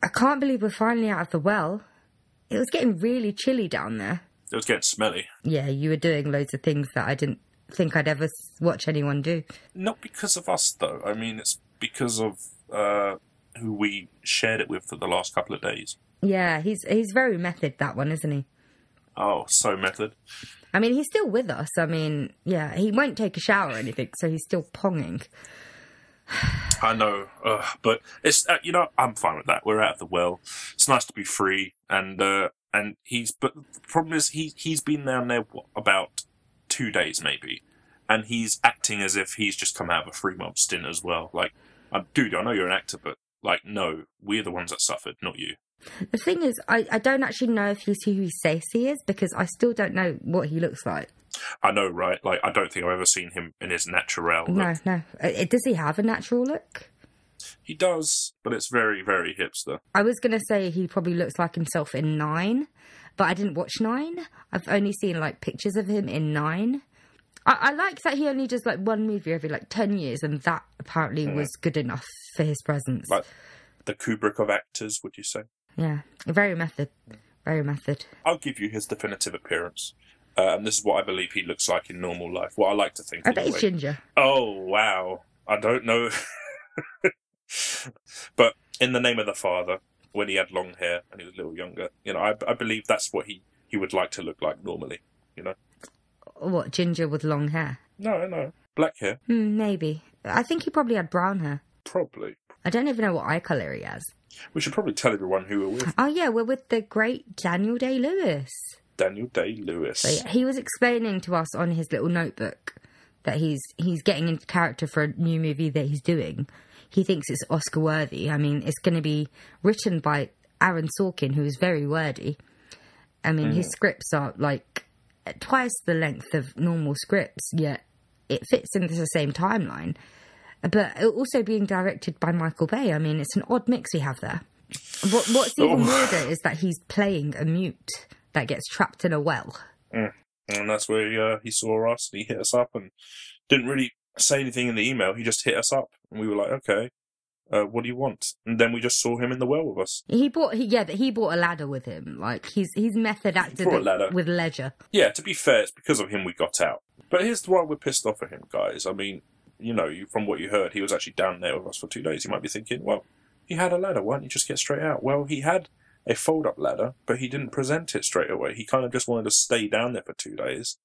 I can't believe we're finally out of the well. It was getting really chilly down there. It was getting smelly. Yeah, you were doing loads of things that I didn't think I'd ever watch anyone do. Not because of us, though. I mean, it's because of who we shared it with for the last couple of days. Yeah, he's very method, that one, isn't he? Oh, so method. I mean, he's still with us. I mean, yeah, he won't take a shower or anything, so he's still ponging. I know, but it's I'm fine with that. We're out of the well. It's nice to be free, and he's. But the problem is he's been down there about 2 days maybe, and he's acting as if he's just come out of a 3-month stint as well. Like, dude, I know you're an actor, but like, no, we're the ones that suffered, not you. The thing is, I don't actually know if he's who he says he is, because I still don't know what he looks like. I know, right? Like, I don't think I've ever seen him in his natural look. No. Does he have a natural look? He does, but it's very, very hipster. I was going to say he probably looks like himself in 9, but I didn't watch 9. I've only seen, like, pictures of him in 9. I like that he only does, like, one movie every, like, 10 years, and that apparently was good enough for his presence. Like, the Kubrick of actors, would you say? Yeah, very method. Very method. I'll give you his definitive appearance. And this is what I believe he looks like in normal life. What I like to think. I bet he's ginger. Oh, wow. I don't know. But in the name of the Father, when he had long hair and he was a little younger, I believe that's what he would like to look like normally, What, ginger with long hair? No. Black hair. Maybe. I think he probably had brown hair. Probably. I don't even know what eye colour he has. We should probably tell everyone who we're with. Oh, yeah, we're with the great Daniel Day-Lewis. Daniel Day-Lewis. So, yeah, he was explaining to us on his little notebook that he's getting into character for a new movie that he's doing. He thinks it's Oscar-worthy. I mean, it's going to be written by Aaron Sorkin, who is very wordy. I mean, his scripts are, like, twice the length of normal scripts, yet it fits into the same timeline. But also being directed by Michael Bay. I mean, it's an odd mix we have there. What's even weirder is that he's playing a mute that gets trapped in a well. And that's where he saw us and he hit us up and didn't really say anything in the email. He just hit us up and we were like, okay, what do you want? And then we just saw him in the well with us. He brought a ladder with him. Like, he's method acted with leisure. Yeah, to be fair, it's because of him we got out. But here's why we're pissed off at him, guys. I mean, from what you heard, he was actually down there with us for 2 days. You might be thinking, well, he had a ladder. Why don't you just get straight out? Well, he had a fold-up ladder, but he didn't present it straight away. He kind of just wanted to stay down there for 2 days.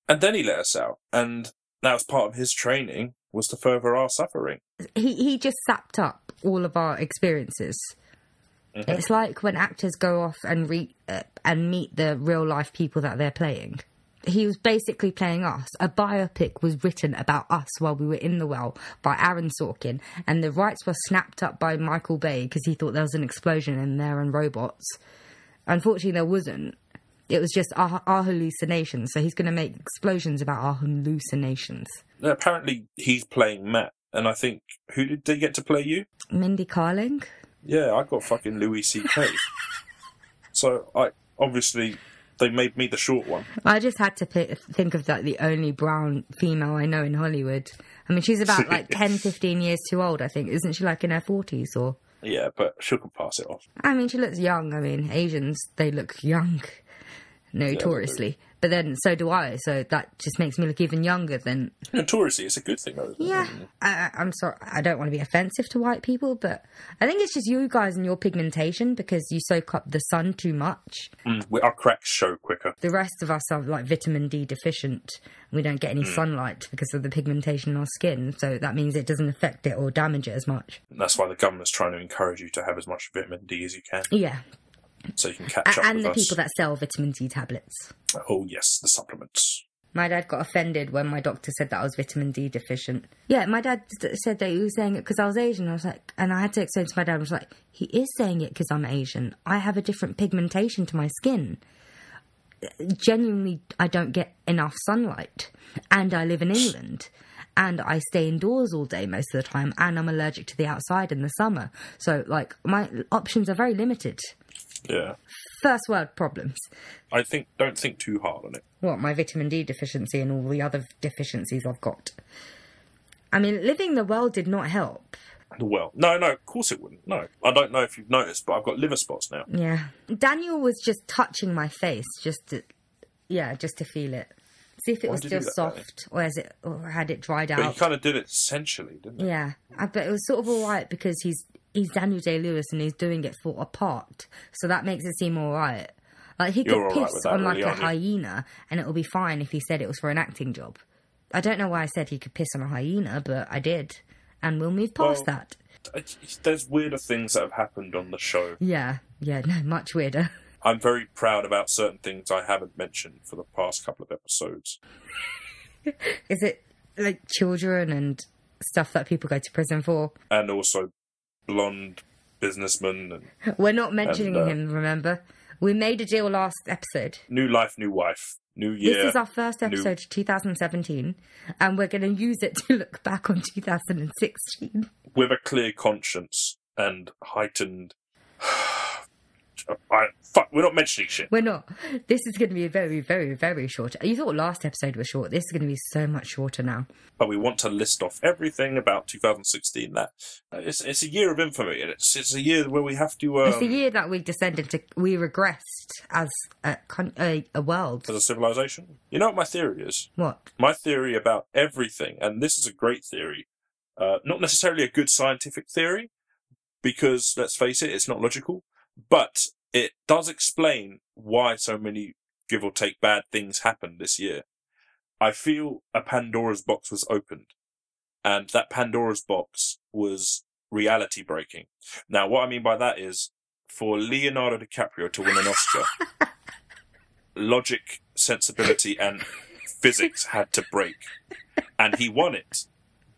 And then he let us out. And that was part of his training, was to further our suffering. He just sapped up all of our experiences. Mm-hmm. It's like when actors go off and meet the real-life people that they're playing. He was basically playing us. A biopic was written about us while we were in the well by Aaron Sorkin, and the rights were snapped up by Michael Bay because he thought there was an explosion in there and robots. Unfortunately, there wasn't. It was just our hallucinations, so he's going to make explosions about our hallucinations. Apparently, he's playing Matt, and I think, who did they get to play you? Mindy Kaling? Yeah, I got fucking Louis C.K. So, obviously, they made me the short one. I just had to think of the only brown female I know in Hollywood. I mean, she's about 10, 15 years too old, I think. Isn't she in her 40s or? Yeah, but she can pass it off. I mean, she looks young. I mean, Asians, they look young, notoriously. Yeah, but then so do I, so that just makes me look even younger than... Notoriously, it's a good thing, though. Yeah, I'm sorry, I don't want to be offensive to white people, but I think it's just you guys and your pigmentation, because you soak up the sun too much. Our cracks show quicker. The rest of us are vitamin D deficient. We don't get any sunlight because of the pigmentation in our skin, so that means it doesn't affect it or damage it as much. That's why the government's trying to encourage you to have as much vitamin D as you can. Yeah. So you can catch up with us. And the people that sell vitamin D tablets. Oh, yes, the supplements. My dad got offended when my doctor said that I was vitamin D deficient. Yeah, my dad said that he was saying it because I was Asian. I was like, and I had to explain to my dad, I was like, he is saying it because I'm Asian. I have a different pigmentation to my skin. Genuinely, I don't get enough sunlight. And I live in England. And I stay indoors all day most of the time. And I'm allergic to the outside in the summer. So, my options are very limited. Yeah. First world problems. Don't think too hard on it. What, my vitamin D deficiency and all the other deficiencies I've got? I mean, living the well did not help. Well, no, of course it wouldn't. No. I don't know if you've noticed, but I've got liver spots now. Yeah. Daniel was just touching my face just to feel it. See if it was still soft, or had it dried out. But he kind of did it sensually, didn't he? Yeah. But it was sort of all right because he's Daniel Day-Lewis and he's doing it for a part. So that makes it seem all right. Like, he could piss on like a hyena and it would be fine if he said it was for an acting job. I don't know why I said he could piss on a hyena, but I did. And we'll move past that. There's weirder things that have happened on the show. Yeah, no, much weirder. I'm very proud about certain things I haven't mentioned for the past couple of episodes. Is it like children and stuff that people go to prison for? And also blonde businessmen. We're not mentioning him, remember? We made a deal last episode. New life, new wife. New year. This is our first episode, 2017, and we're going to use it to look back on 2016. With a clear conscience and heightened... we're not mentioning shit. We're not. This is going to be a very, very, very short. You thought last episode was short. This is going to be so much shorter now. But we want to list off everything about 2016. That it's a year of infamy. It's a year where we have to. It's a year that we regressed as a world, as a civilization. You know what my theory is? What? My theory about everything, and this is a great theory, not necessarily a good scientific theory, because let's face it, it's not logical, but it does explain why so many, give or take, bad things happened this year. I feel a Pandora's box was opened, and that Pandora's box was reality breaking. Now, what I mean by that is, for Leonardo DiCaprio to win an Oscar, logic, sensibility, and physics had to break, and he won it.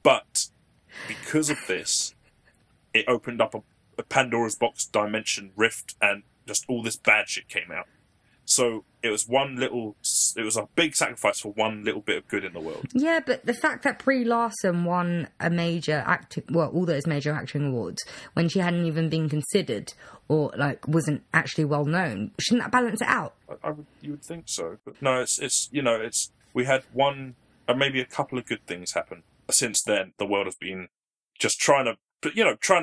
But because of this, it opened up a Pandora's box dimension rift, and just all this bad shit came out. So it was a big sacrifice for one little bit of good in the world. Yeah, but the fact that Brie Larson won all those major acting awards when she hadn't even been considered or wasn't actually well known, shouldn't that balance it out? You would think so, but no, we had one, maybe a couple of good things happen. Since then, the world has been just trying to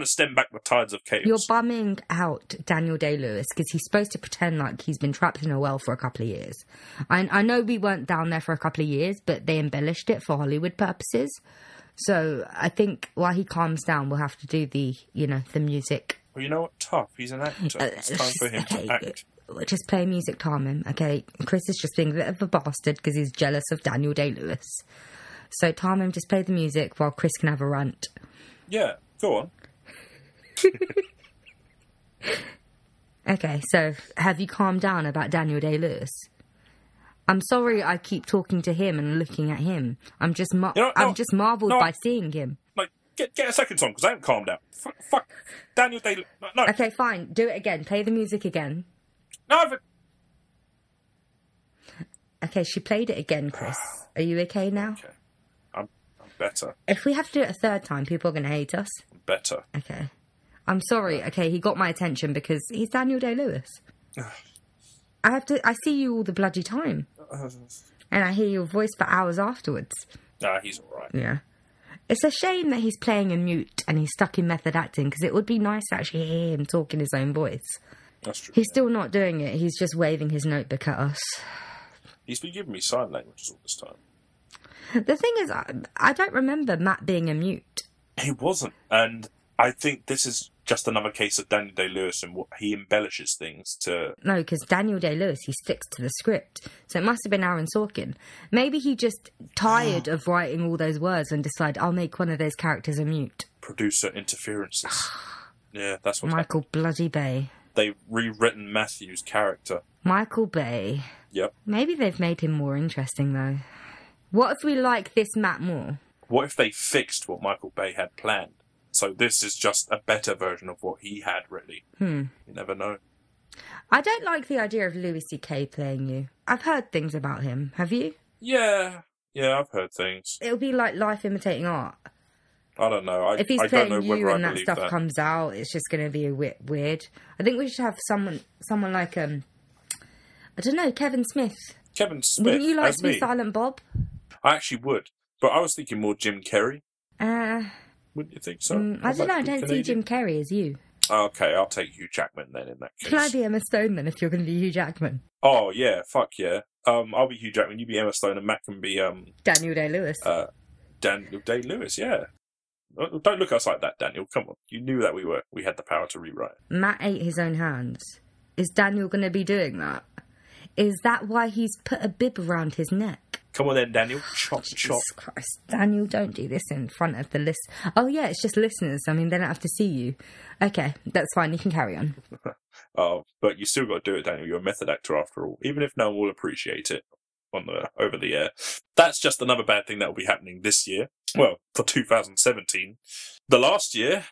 stem back the tides of chaos. You're bumming out Daniel Day-Lewis because he's supposed to pretend like he's been trapped in a well for a couple of years. I know we weren't down there for a couple of years, but they embellished it for Hollywood purposes. So I think while he calms down, we'll have to do the music. Well, you know what? Tough. He's an actor. It's time for him to act. Just play music, calm him, okay? Chris is just being a bit of a bastard because he's jealous of Daniel Day-Lewis. So calm him, just play the music while Chris can have a rant. Yeah. Go on. Okay, so have you calmed down about Daniel Day-Lewis? I'm sorry I keep talking to him and looking at him. I'm just marvelled by seeing him. Get a second song, because I haven't calmed down. Fuck. Daniel Day-Lewis. No. Okay, fine. Do it again. Play the music again. No, Okay, she played it again, Chris. Are you okay now? Okay. I'm better. If we have to do it a third time, people are going to hate us. Better. Okay. I'm sorry. Okay, he got my attention because he's Daniel Day-Lewis. I see you all the bloody time. And I hear your voice for hours afterwards. Nah, he's alright. Yeah. It's a shame that he's playing in mute and he's stuck in method acting because it would be nice to actually hear him talk in his own voice. That's true. He's still not doing it. He's just waving his notebook at us. He's been giving me sign languages all this time. The thing is, I don't remember Matt being a mute. He wasn't. And I think this is just another case of Daniel Day-Lewis and what he embellishes things to... No, because Daniel Day-Lewis, he sticks to the script. So it must have been Aaron Sorkin. Maybe he just tired of writing all those words and decided, I'll make one of those characters a mute. Producer interferences. Yeah, that's what Michael happened. bloody Bay. They've rewritten Matthew's character. Michael Bay. Yep. Maybe they've made him more interesting, though. What if we like this Matt more? What if they fixed what Michael Bay had planned? So this is just a better version of what he had, really. You never know. I don't like the idea of Louis C.K. playing you. I've heard things about him. Have you? Yeah, I've heard things. It'll be like life imitating art. I don't know. If he's playing you and that stuff comes out, it's just going to be a bit weird. I think we should have someone like, I don't know, Kevin Smith. Kevin Smith, Wouldn't you like to be Silent Bob? I actually would. But I was thinking more Jim Carrey. Wouldn't you think so? I don't know. I don't see Jim Carrey as you. Okay, I'll take Hugh Jackman then in that case. Can I be Emma Stone then if you're going to be Hugh Jackman? Oh, yeah, fuck yeah. I'll be Hugh Jackman, you be Emma Stone, and Matt can be... Daniel Day-Lewis. Daniel Day-Lewis, yeah. Don't look at us like that, Daniel. Come on. You knew that we had the power to rewrite. Matt ate his own hands. Is Daniel going to be doing that? Is that why he's put a bib around his neck? Come on then, Daniel. Chop, chop. Jesus Christ. Daniel, don't do this in front of the list. Oh, yeah, it's just listeners. I mean, they don't have to see you. Okay, that's fine. You can carry on. Oh, but you still got to do it, Daniel. You're a method actor after all. Even if no one will appreciate it over the air. That's just another bad thing that will be happening this year. Well, for 2017. The last year,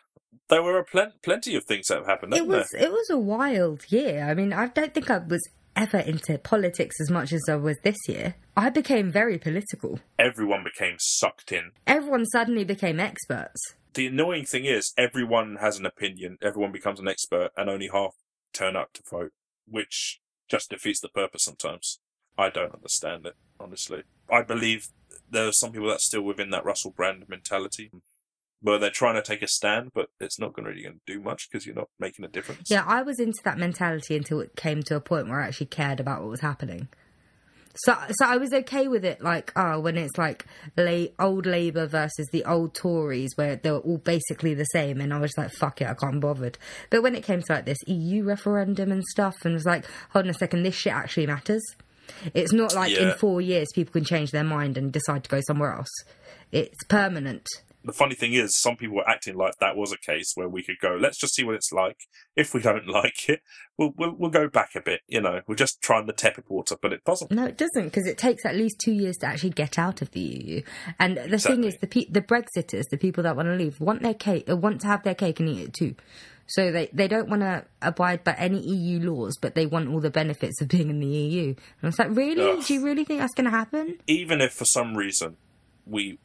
there were plenty of things that have happened, It was a wild year. I mean, I don't think I was ever into politics as much as I was this year. I became very political. Everyone became sucked in. Everyone suddenly became experts. The annoying thing is, everyone has an opinion, everyone becomes an expert, and only half turn up to vote, which just defeats the purpose sometimes. I don't understand it, honestly. I believe there are some people that's still within that Russell Brand mentality, where they're trying to take a stand, but it's not really going to do much because you're not making a difference. Yeah, I was into that mentality until it came to a point where I actually cared about what was happening. So I was okay with it, like, when it's like old Labour versus the old Tories, where they were all basically the same, and I was like, fuck it, I can't be bothered. But when it came to like this EU referendum and stuff, and it was like, hold on a second, this shit actually matters. It's not like in 4 years people can change their mind and decide to go somewhere else. It's permanent. The funny thing is, some people were acting like that was a case where we could go, let's just see what it's like. If we don't like it, we'll go back a bit, you know. We're just trying the tepid water, but it doesn't. No, it doesn't, because it takes at least 2 years to actually get out of the EU. And the thing is, the Brexiters, the people that want to leave, want to have their cake and eat it too. So they don't want to abide by any EU laws, but they want all the benefits of being in the EU. And I was like, really? Ugh. Do you really think that's going to happen? Even if for some reason we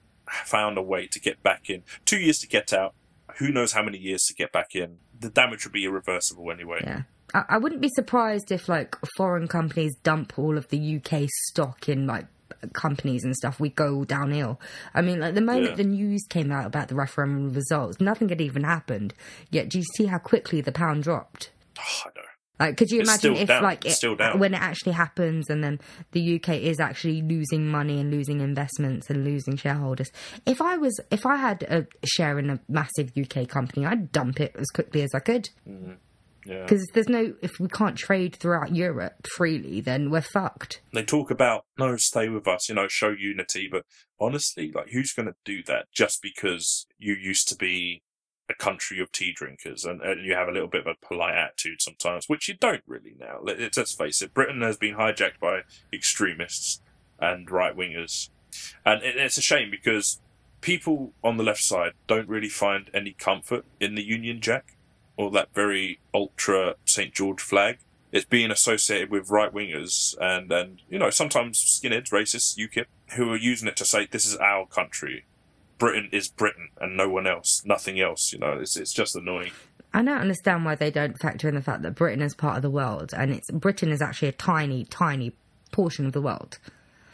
found a way to get back in, 2 years to get out, who knows how many years to get back in, the damage would be irreversible anyway. Yeah. I wouldn't be surprised if, like, foreign companies dump all of the UK stock in, like, companies and stuff. We go all downhill. I mean, like, the moment the news came out about the referendum results, nothing had even happened. Yet, do you see how quickly the pound dropped? Oh, I know. Like, could you imagine if, down. like, when it actually happens and then the UK is actually losing money and losing investments and losing shareholders? If I had a share in a massive UK company, I'd dump it as quickly as I could. Mm-hmm. Yeah. Because if we can't trade throughout Europe freely, then we're fucked. They talk about, no, stay with us, you know, show unity, but honestly, like, who's going to do that just because you used to be a country of tea drinkers and you have a little bit of a polite attitude sometimes, which you don't really now. Let's face it, Britain has been hijacked by extremists and right-wingers. And it's a shame because people on the left side don't really find any comfort in the Union Jack or that very ultra St. George flag. It's being associated with right-wingers and you know, sometimes skinheads, racists, UKIP, who are using it to say, this is our country. Britain is Britain and no one else, nothing else, you know, it's just annoying. I don't understand why they don't factor in the fact that Britain is part of the world, and Britain is actually a tiny, tiny portion of the world.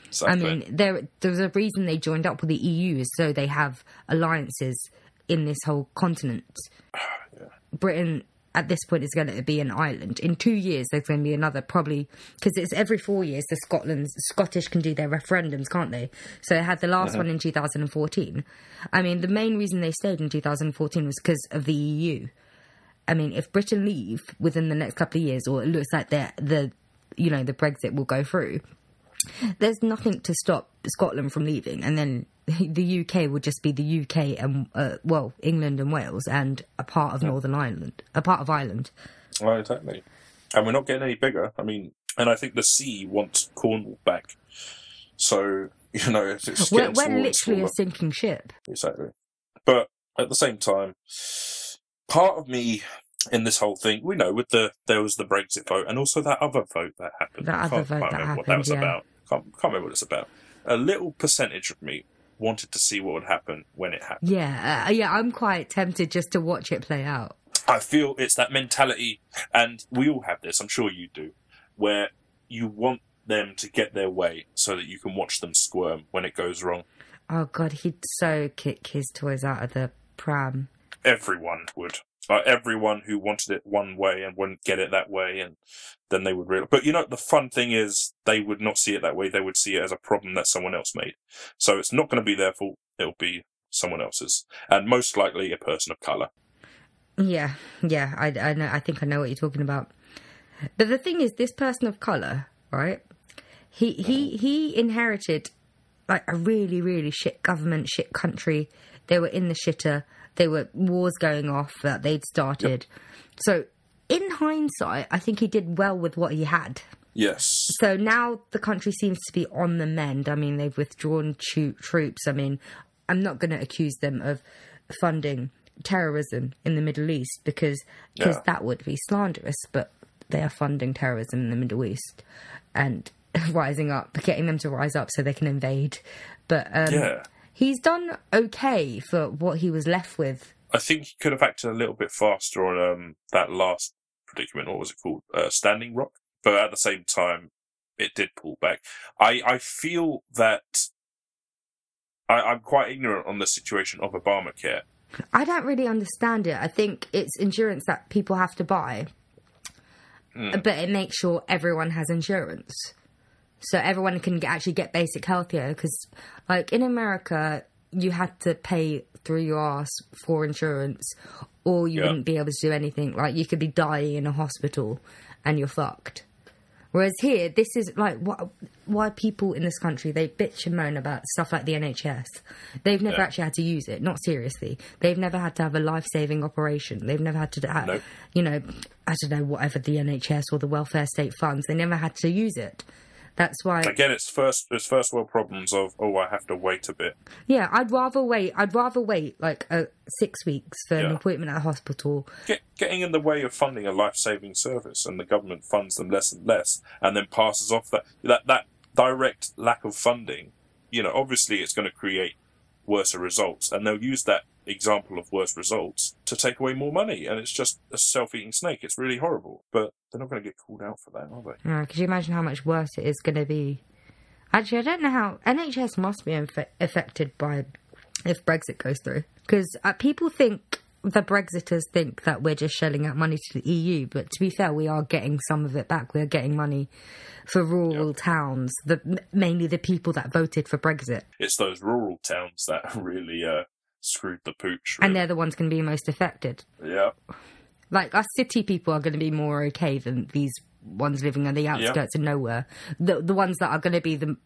Exactly. I mean, there's a reason they joined up with the EU is so they have alliances in this whole continent. Yeah. Britain, at this point, is going to be an island. In 2 years, there's going to be another, probably, because it's every 4 years the Scottish can do their referendums, can't they? So they had the last one in 2014. I mean, the main reason they stayed in 2014 was because of the EU. I mean, if Britain leave within the next couple of years, or it looks like the Brexit will go through, there's nothing to stop Scotland from leaving, and then the UK would just be the UK and England and Wales and a part of Northern Ireland, a part of Ireland. Well, exactly. And we're not getting any bigger. I mean, and I think the sea wants Cornwall back. So, you know, it's we're literally a sinking ship. Exactly. But at the same time, part of me in this whole thing, we know there was the Brexit vote and also that other vote that happened. That other vote that happened, what that was about. Can't remember what it's about. A little percentage of me wanted to see what would happen when it happened. Yeah, I'm quite tempted just to watch it play out. I feel it's that mentality, and we all have this, I'm sure you do, where you want them to get their way so that you can watch them squirm when it goes wrong. Oh, God, he'd so kick his toys out of the pram. Everyone would. Everyone who wanted it one way and wouldn't get it that way, and then they would realize. But the fun thing is, they would not see it that way. They would see it as a problem that someone else made. So it's not going to be their fault. It'll be someone else's, and most likely a person of colour. Yeah, I know. I think I know what you're talking about. But the thing is, this person of colour, right? He inherited like a really, really shit government, shit country. They were in the shitter. There were wars going off that they'd started. Yep. So, in hindsight, I think he did well with what he had. Yes. So now the country seems to be on the mend. I mean, they've withdrawn troops. I mean, I'm not going to accuse them of funding terrorism in the Middle East because that would be slanderous, but they are funding terrorism in the Middle East and rising up, getting them to rise up so they can invade. But he's done okay for what he was left with. I think he could have acted a little bit faster on that last predicament. What was it called? Standing Rock. But at the same time, it did pull back. I feel that I'm quite ignorant on the situation of Obamacare. I don't really understand it. I think it's insurance that people have to buy, but it makes sure everyone has insurance. So everyone can actually get basic healthcare. Because, like, in America, you had to pay through your ass for insurance, or you wouldn't be able to do anything. Like, you could be dying in a hospital and you're fucked. Whereas here, this is like why people in this country, they bitch and moan about stuff like the NHS. They've never actually had to use it, not seriously. They've never had to have a life-saving operation. They've never had to have, I don't know, whatever the NHS or the welfare state funds. They never had to use it. That's why... Again, it's first world problems of, I have to wait a bit. Yeah, I'd rather wait like 6 weeks for an appointment at a hospital. Getting in the way of funding a life-saving service, and the government funds them less and less, and then passes off that direct lack of funding. Obviously it's going to create worse results, and they'll use that example of worse results to take away more money, and it's just a self-eating snake. It's really horrible, but they're not going to get called out for that, are they? No, could you imagine how much worse it is going to be? Actually, I don't know how... NHS must be affected by if Brexit goes through, because people think, the Brexiters think that we're just shelling out money to the EU, but to be fair, we are getting some of it back. We're getting money for rural towns, mainly the people that voted for Brexit. It's those rural towns that really screwed the pooch. Really. And they're the ones going to be most affected. Yeah. Like, us city people are going to be more okay than these ones living on the outskirts of nowhere. The ones that are going to be the,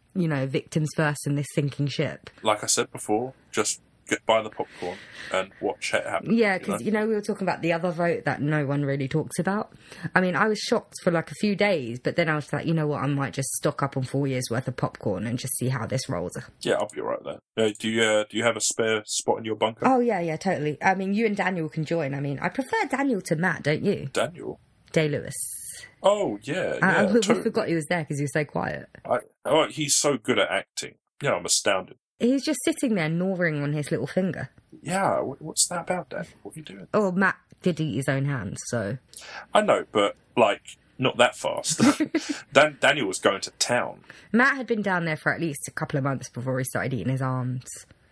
victims first in this sinking ship. Like I said before, just buy the popcorn and watch it happen. Yeah, because, we were talking about the other vote that no one really talks about. I mean, I was shocked for like a few days, but then I was like, you know what, I might just stock up on 4 years worth of popcorn and just see how this rolls. Yeah, I'll be right there. Do you have a spare spot in your bunker? Oh, yeah, totally. I mean, you and Daniel can join. I mean, I prefer Daniel to Matt, don't you? Daniel? Day-Lewis. Oh, yeah, We totally. forgot he was there because he was so quiet. He's so good at acting. Yeah, I'm astounded. He's just sitting there gnawing on his little finger. Yeah, what's that about, Dad? What are you doing? Oh, Matt did eat his own hands, so... I know, but, not that fast. Daniel was going to town. Matt had been down there for at least a couple of months before he started eating his arms.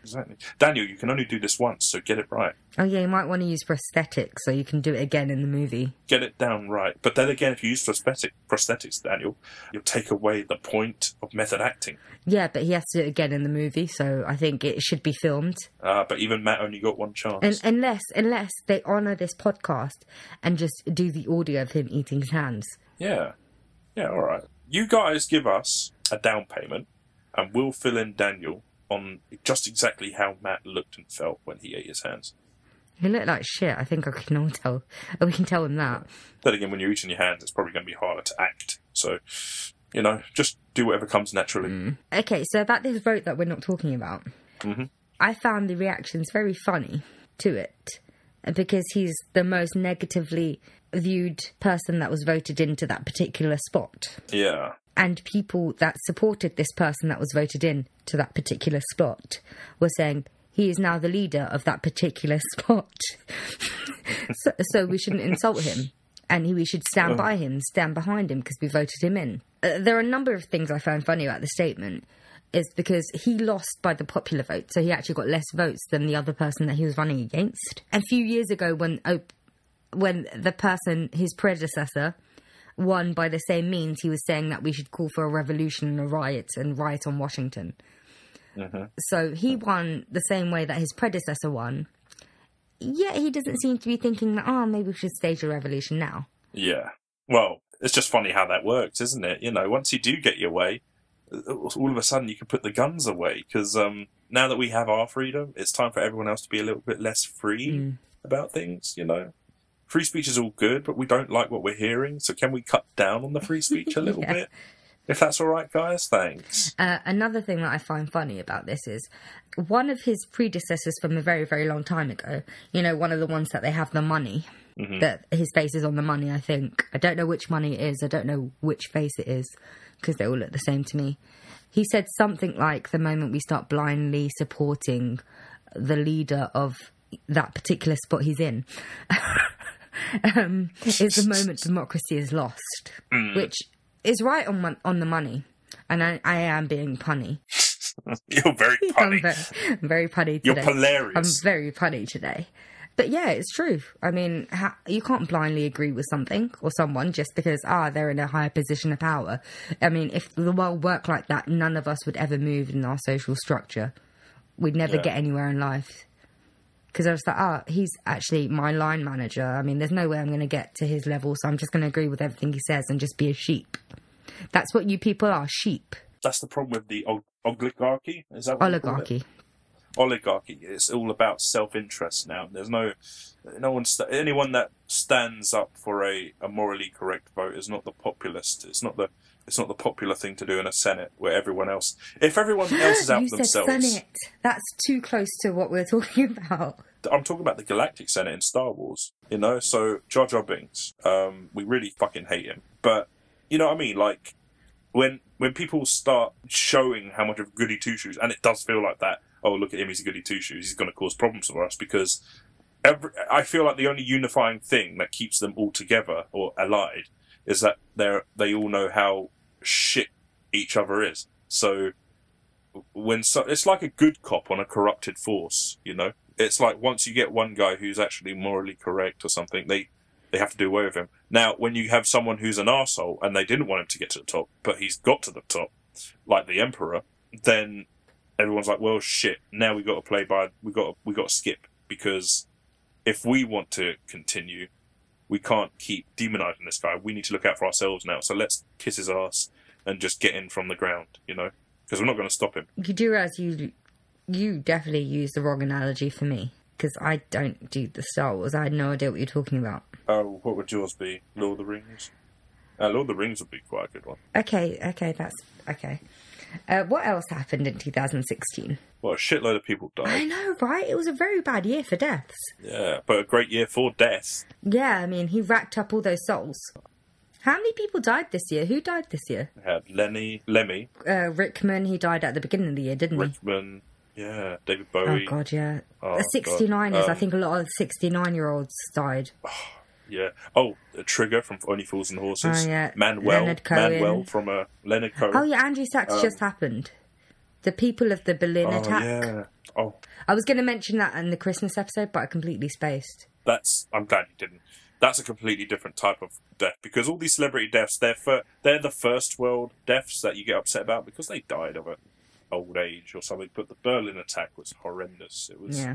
Exactly. Daniel, you can only do this once, so get it right. Oh, yeah, you might want to use prosthetics so you can do it again in the movie. Get it down right. But then again, if you use prosthetics, Daniel, you'll take away the point of method acting. Yeah, but he has to do it again in the movie, so I think it should be filmed. But even Matt only got one chance. And unless they honour this podcast and just do the audio of him eating his hands. Yeah. Yeah, all right. You guys give us a down payment, and we'll fill in Daniel on just exactly how Matt looked and felt when he ate his hands. He looked like shit. I think we can tell him that. Then again, when you're eating your hands, it's probably going to be harder to act. So, just do whatever comes naturally. Okay, so about this vote that we're not talking about, I found the reactions very funny to it because he's the most negatively viewed person that was voted into that particular spot. Yeah. And people that supported this person that was voted in to that particular spot were saying, he is now the leader of that particular spot. so we shouldn't insult him. And we should stand by him, stand behind him, because we voted him in. There are a number of things I found funny about the statement. is because he lost by the popular vote, so he actually got less votes than the other person that he was running against. And a few years ago, when the person, his predecessor, won by the same means, he was saying that we should call for a revolution and a riot on Washington. Mm-hmm. So he won the same way that his predecessor won. Yet he doesn't seem to be thinking that, maybe we should stage a revolution now. Yeah. Well, it's just funny how that works, isn't it? You know, once you do get your way, all of a sudden you can put the guns away. Because now that we have our freedom, it's time for everyone else to be a little bit less free about things, you know? Free speech is all good, but we don't like what we're hearing. So can we cut down on the free speech a little bit? If that's all right, guys, thanks. Another thing that I find funny about this is one of his predecessors from a very, very long time ago, you know, one of the ones that they have the money, that his face is on the money, I think. I don't know which money it is. I don't know which face it is, because they all look the same to me. He said something like, the moment we start blindly supporting the leader of that particular spot he's in, is the moment democracy is lost, which is right on the money. And I am being punny. You're very punny. I'm very punny today. You're hilarious. I'm very punny today. But yeah, it's true. I mean, you can't blindly agree with something or someone just because, they're in a higher position of power. I mean, if the world worked like that, none of us would ever move in our social structure. We'd never get anywhere in life. Because I was like, he's actually my line manager. I mean, there's no way I'm going to get to his level, so I'm just going to agree with everything he says and just be a sheep. That's what you people are, sheep. That's the problem with the oligarchy. Is that what oligarchy? Oligarchy. It's all about self-interest now. There's anyone that stands up for a morally correct vote is not the populist. It's not the popular thing to do in a Senate where everyone else... If everyone else is out for themselves... You said Senate. That's too close to what we're talking about. I'm talking about the Galactic Senate in Star Wars, you know? So, Jar Jar Binks, we really fucking hate him. But, you know what I mean? Like, when people start showing how much of a goody two-shoes, and it does feel like that, look at him, he's a goody two-shoes, he's going to cause problems for us, because I feel like the only unifying thing that keeps them all together, or allied, is that they all know how shit each other is. So it's like a good cop on a corrupted force, you know? It's like once you get one guy who's actually morally correct or something, they have to do away with him. Now, when you have someone who's an arsehole and they didn't want him to get to the top, but he's got to the top, like the Emperor, then everyone's like, well, shit, now we got to play by, we got to skip, because if we want to continue, we can't keep demonizing this guy. We need to look out for ourselves now. So let's kiss his ass and just get in from the ground, you know? Because we're not going to stop him. You do realize you definitely used the wrong analogy for me, because I don't do the Star Wars. I had no idea what you're talking about. Oh, what would yours be? Lord of the Rings? Lord of the Rings would be quite a good one. Okay, that's... Okay. What else happened in 2016? Well, a shitload of people died. I know, right? It was a very bad year for deaths. Yeah, but a great year for death. Yeah, I mean, he racked up all those souls. How many people died this year? Who died this year? We had Lemmy. Rickman, he died at the beginning of the year, didn't he? Rickman, yeah. David Bowie. Oh, God, yeah. The 69ers, I think a lot of 69-year-olds died. Yeah. Oh, Trigger from Only Fools and Horses. Oh, yeah. Manuel from Leonard Cohen. Oh, yeah, Andrew Sachs just happened. The people of the Berlin attack. Yeah. Oh. I was going to mention that in the Christmas episode, but I completely spaced. I'm glad you didn't. That's a completely different type of death, because all these celebrity deaths, they're the first world deaths that you get upset about because they died of an old age or something. But the Berlin attack was horrendous. It was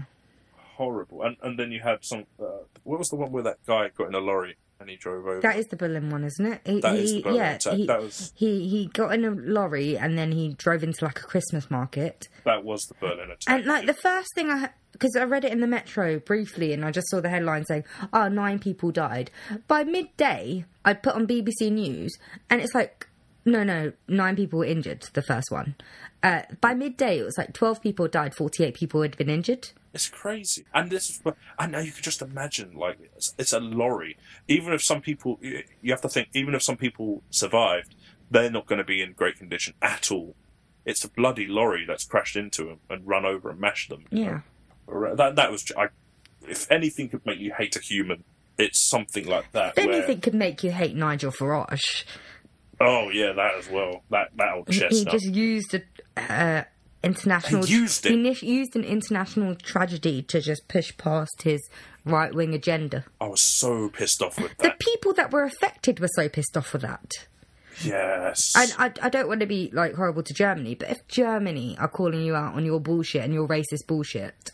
horrible. And then you had some... what was the one where that guy got in a lorry and he drove over? That is the Berlin one, isn't it? That is the Berlin attack. He got in a lorry and then he drove into like a Christmas market. That was the Berlin attack. And like the first thing because I read it in the Metro briefly and I just saw the headline saying, 9 people died. By midday, I put on BBC News and it's like, no, 9 people were injured, the first one. By midday, it was like 12 people died, 48 people had been injured. It's crazy. And I know you could just imagine, like, it's a lorry. Even if some people, you have to think, even if some people survived, they're not going to be in great condition at all. It's a bloody lorry that's crashed into them and run over and mashed them. Yeah. That was, if anything could make you hate a human, it's something like that. If anything could make you hate Nigel Farage. Oh yeah, that as well. That old He chestnut. just used international. He used it. He used an international tragedy to just push past his right-wing agenda. I was so pissed off with The that. people that were affected were so pissed off with that. Yes. And I don't want to be like horrible to Germany, but if Germany are calling you out on your bullshit and your racist bullshit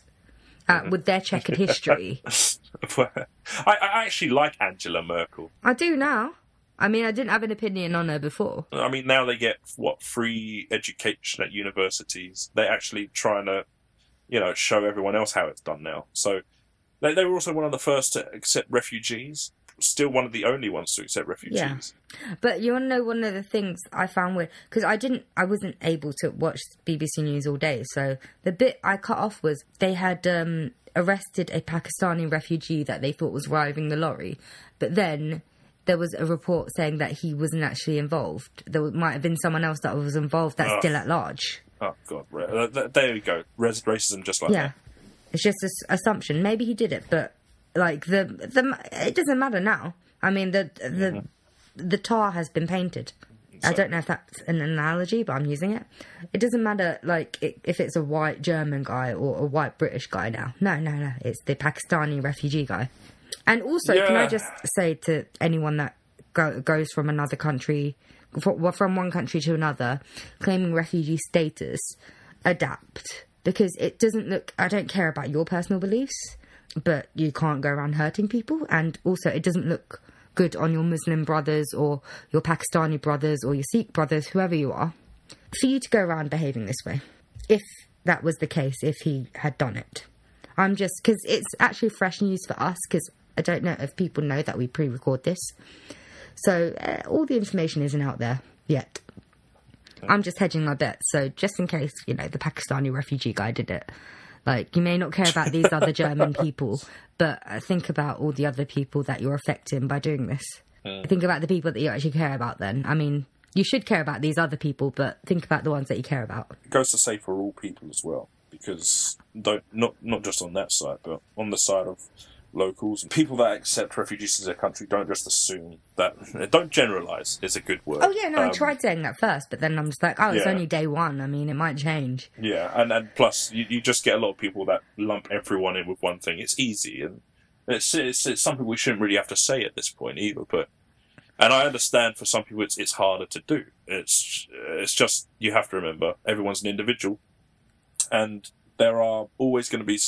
with their checkered history, I actually like Angela Merkel. I do now. I mean, I didn't have an opinion on her before. I mean, now they get free education at universities. They're actually trying to, show everyone else how it's done now. So they were also one of the first to accept refugees. Still one of the only ones to accept refugees. Yeah. But you want to know one of the things I found weird? Because I wasn't able to watch BBC News all day. So the bit I cut off was they had arrested a Pakistani refugee that they thought was driving the lorry. But then there was a report saying that he wasn't actually involved. There might have been someone else that was involved that's still at large. Oh, God. There we go. Racism just like that. It's just an assumption. Maybe he did it, but like it doesn't matter now. I mean, the tar has been painted. I don't know if that's an analogy, but I'm using it. It doesn't matter, like, if it's a white German guy or a white British guy now. No. It's the Pakistani refugee guy. And also, can I just say to anyone that goes from another country, from one country to another, claiming refugee status, adapt. Because it doesn't look... I don't care about your personal beliefs, but you can't go around hurting people. And also, it doesn't look good on your Muslim brothers or your Pakistani brothers or your Sikh brothers, whoever you are, for you to go around behaving this way. If that was the case, if he had done it. I'm just... Because it's actually fresh news for us, because I don't know if people know that we pre-record this. So all the information isn't out there yet. I'm just hedging my bet. So just in case, the Pakistani refugee guy did it. Like, you may not care about these other German people, but think about all the other people that you're affecting by doing this. Think about the people that you actually care about then. I mean, you should care about these other people, but think about the ones that you care about. It goes to say for all people as well, because not just on that side, but on the side of locals, people that accept refugees as their country, don't just assume that. Don't generalise is a good word. Oh yeah, no, I tried saying that first, but then I'm just like, it's only day one. I mean, it might change. Yeah, and plus you just get a lot of people that lump everyone in with one thing. It's easy, and it's something we shouldn't really have to say at this point either. And I understand for some people it's harder to do. It's just, you have to remember everyone's an individual, and there are always going to be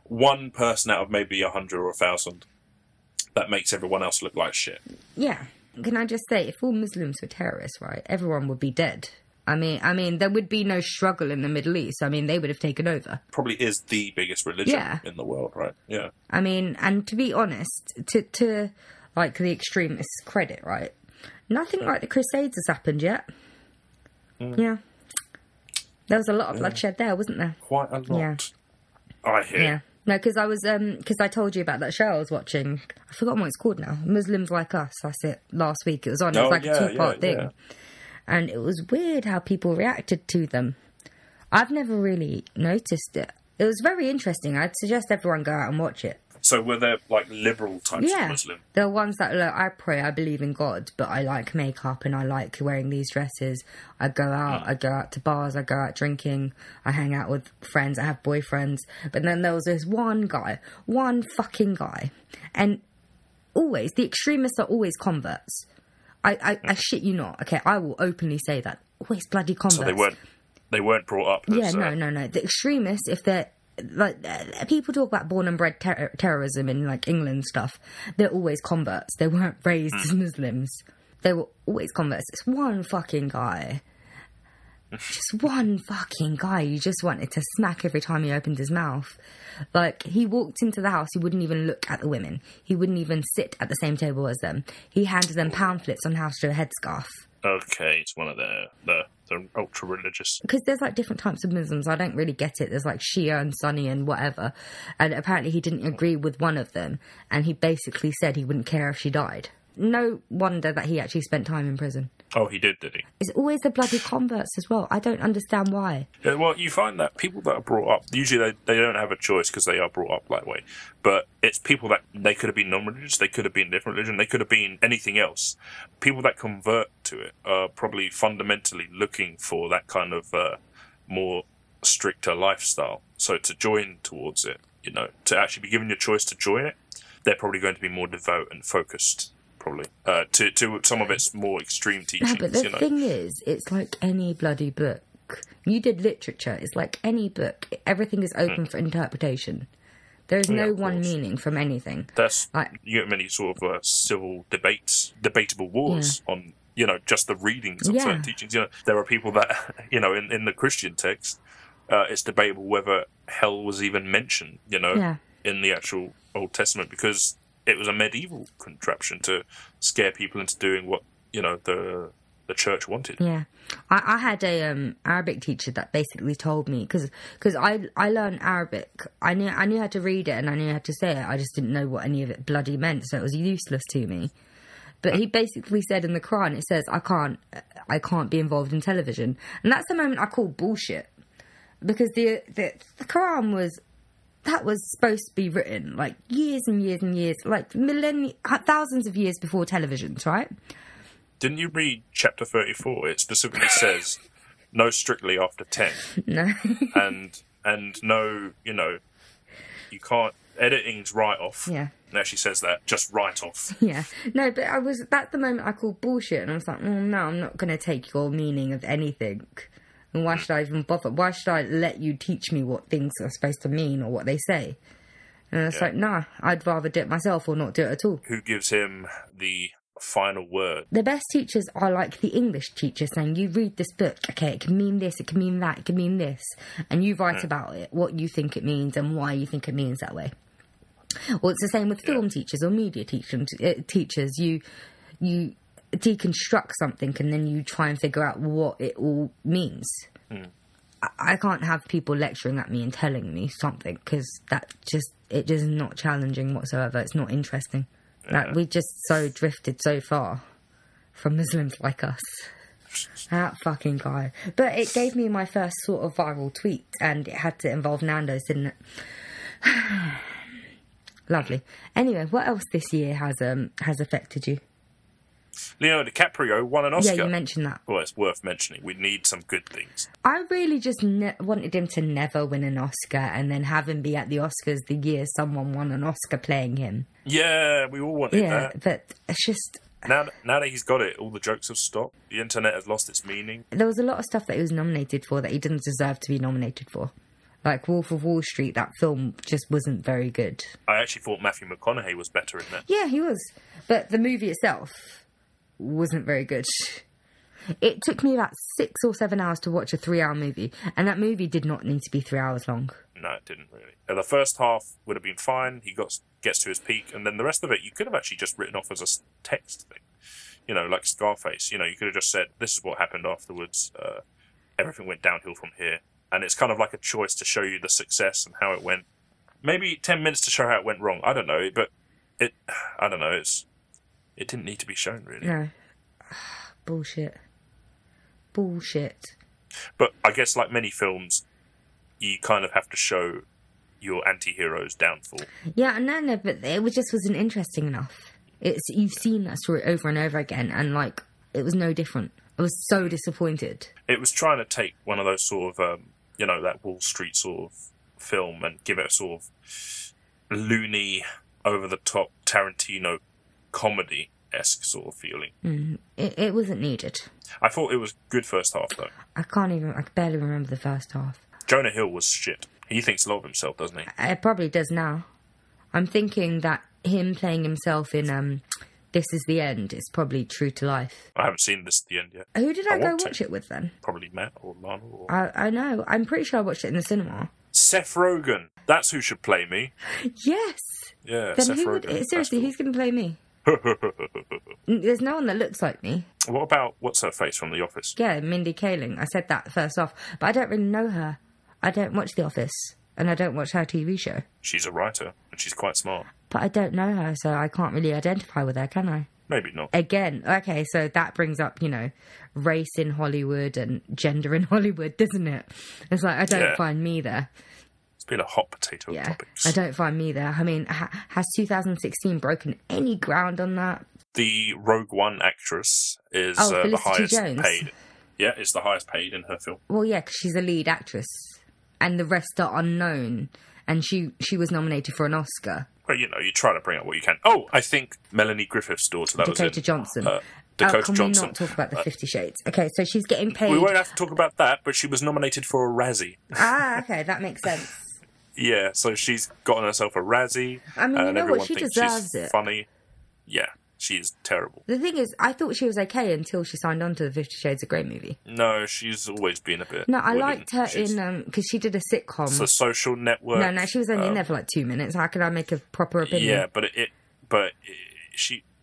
one person out of maybe 100 or 1,000 that makes everyone else look like shit. Yeah. Can I just say, if all Muslims were terrorists, right, everyone would be dead. I mean, there would be no struggle in the Middle East. I mean, they would have taken over. Probably is the biggest religion in the world, right? Yeah. I mean, and to be honest, to like the extremists' credit, right, nothing like the Crusades has happened yet. Yeah. There was a lot of bloodshed there, wasn't there? Quite a lot. Yeah. I hear. Yeah. No, because I told you about that show I was watching. I've forgotten what it's called now. Muslims Like Us. That's it. Last week it was on. It was like a 2-part thing. Yeah. And it was weird how people reacted to them. I've never really noticed it. It was very interesting. I'd suggest everyone go out and watch it. So were there, like, liberal types of Muslim? There are ones that are like, I pray, I believe in God, but I like makeup and I like wearing these dresses. I go out to bars, I go out drinking, I hang out with friends, I have boyfriends. But then there was this one fucking guy. And always, the extremists are always converts. I shit you not. Okay, I will openly say that. Always bloody converts. So they weren't brought up as... Yeah, no. The extremists, if they're... Like, people talk about born and bred terrorism in, like, England and stuff. They're always converts. They weren't raised as Muslims. They were always converts. It's one fucking guy. Just one fucking guy you just wanted to smack every time he opened his mouth. Like, he walked into the house, he wouldn't even look at the women. He wouldn't even sit at the same table as them. He handed them pamphlets on how to do a headscarf. Okay, it's one of the ultra-religious. Because there's, like, different types of Muslims. I don't really get it. There's, like, Shia and Sunni and whatever. And apparently he didn't agree with one of them. And he basically said he wouldn't care if she died. No wonder that he actually spent time in prison. Oh, he did he? It's always the bloody converts as well. I don't understand why. Yeah, well, you find that people that are brought up, usually they don't have a choice because they are brought up that way. But it's people that, they could have been non-religious, they could have been different religion, they could have been anything else. People that convert to it are probably fundamentally looking for that kind of more stricter lifestyle. So to join towards it, you know, to actually be given your choice to join it, they're probably going to be more devout and focused. Probably to some of its more extreme teachings. No, but the thing is, it's like any bloody book. You did literature. It's like any book. Everything is open for interpretation. There is no one meaning from anything. That's like, you get many sort of civil debatable wars on, you know, just the readings of certain teachings. You know, there are people that, you know, in the Christian text, it's debatable whether hell was even mentioned. You know, in the actual Old Testament, because it was a medieval contraption to scare people into doing what, you know, the church wanted. Yeah. I had a Arabic teacher that basically told me, because I learned Arabic. I knew how to read it and I knew how to say it. I just didn't know what any of it bloody meant, so it was useless to me. But he basically said in the Quran, it says, I can't be involved in television. And that's the moment I call bullshit. Because the Quran was supposed to be written like years and years and years, like thousands of years before televisions, right? Didn't you read chapter 34? It specifically says, no strictly after 10. No. and no, you know, you can't, editing's write off. Yeah. It actually says that, just write off. Yeah. No, but that's the moment I called bullshit, and I was like, no, I'm not going to take your meaning of anything. And why should I even bother? Why should I let you teach me what things are supposed to mean or what they say? And it's like, nah, I'd rather do it myself or not do it at all. Who gives him the final word? The best teachers are like the English teachers saying, you read this book, okay, it can mean this, it can mean that, it can mean this. And you write about it, what you think it means and why you think it means that way. Well, it's the same with film teachers or media teachers. You deconstruct something and then you try and figure out what it all means. I can't have people lecturing at me and telling me something, because it is not challenging whatsoever. It's not interesting. Like, we just so drifted so far from Muslims like us. That fucking guy. But it gave me my first sort of viral tweet, and it had to involve Nando's, didn't it? Lovely. Anyway, what else this year has affected you? Leonardo DiCaprio won an Oscar. Yeah, you mentioned that. Well, it's worth mentioning. We need some good things. I really just wanted him to never win an Oscar, and then have him be at the Oscars the year someone won an Oscar playing him. Yeah, we all wanted that. Yeah, but it's just... Now that he's got it, all the jokes have stopped. The internet has lost its meaning. There was a lot of stuff that he was nominated for that he didn't deserve to be nominated for. Like Wolf of Wall Street, that film just wasn't very good. I actually thought Matthew McConaughey was better in that. Yeah, he was. But the movie itself wasn't very good. It took me about 6 or 7 hours to watch a 3-hour movie, and that movie did not need to be 3 hours long. No, it didn't really. The first half would have been fine. He gets to his peak, and then the rest of it you could have actually just written off as a text thing. You know, like Scarface. You know, you could have just said, this is what happened afterwards. Everything went downhill from here. And it's kind of like a choice to show you the success and how it went. Maybe 10 minutes to show how it went wrong. I don't know, but it didn't need to be shown, really. No. Bullshit. But I guess, like many films, you kind of have to show your anti-hero's downfall. Yeah, no, but it just wasn't interesting enough. You've seen that story over and over again, and, like, it was no different. I was so disappointed. It was trying to take one of those sort of, that Wall Street sort of film and give it a sort of loony, over-the-top Tarantino comedy-esque sort of feeling. It wasn't needed. I thought it was good first half, though. I can barely remember the first half. Jonah Hill was shit. He thinks a lot of himself, doesn't he? It probably does now. I'm thinking that him playing himself in This Is the End is probably true to life. I haven't seen This Is the End yet. Who did I go watch it with then? Probably Matt or Lana. I know. I'm pretty sure I watched it in the cinema. Seth Rogen. That's who should play me. Yes. Yeah, then Seth Rogen. Seriously, who's going to play me? There's no one that looks like me. What about what's her face from The Office? Yeah, Mindy Kaling. I said that first off, but I don't really know her. I don't watch The Office, and I don't watch her TV show. She's a writer, and she's quite smart. But I don't know her, so I can't really identify with her, can I? Maybe not. Again, okay, so that brings up, race in Hollywood and gender in Hollywood, doesn't it? It's like, I don't find me there. It's been a hot potato of topics. I don't find me there. I mean, has 2016 broken any ground on that? The Rogue One actress is the highest paid. Yeah, it's the highest paid in her film. Well, yeah, because she's a lead actress. And the rest are unknown. And she was nominated for an Oscar. Well, you try to bring up what you can. Oh, I think Melanie Griffith's daughter. Dakota Johnson. Dakota can Johnson. we not talk about the 50 Shades? Okay, so she's getting paid. We won't have to talk about that, but she was nominated for a Razzie. Okay, that makes sense. Yeah, so she's gotten herself a Razzie. I mean, and everyone she thinks deserves she's it. Funny. Yeah, she's terrible. The thing is, I thought she was okay until she signed on to the 50 Shades of Grey movie. No, she's always been a bit. No, I liked her in because she did a sitcom. It's The Social Network. No, she was only in there for like 2 minutes. How could I make a proper opinion? Yeah, but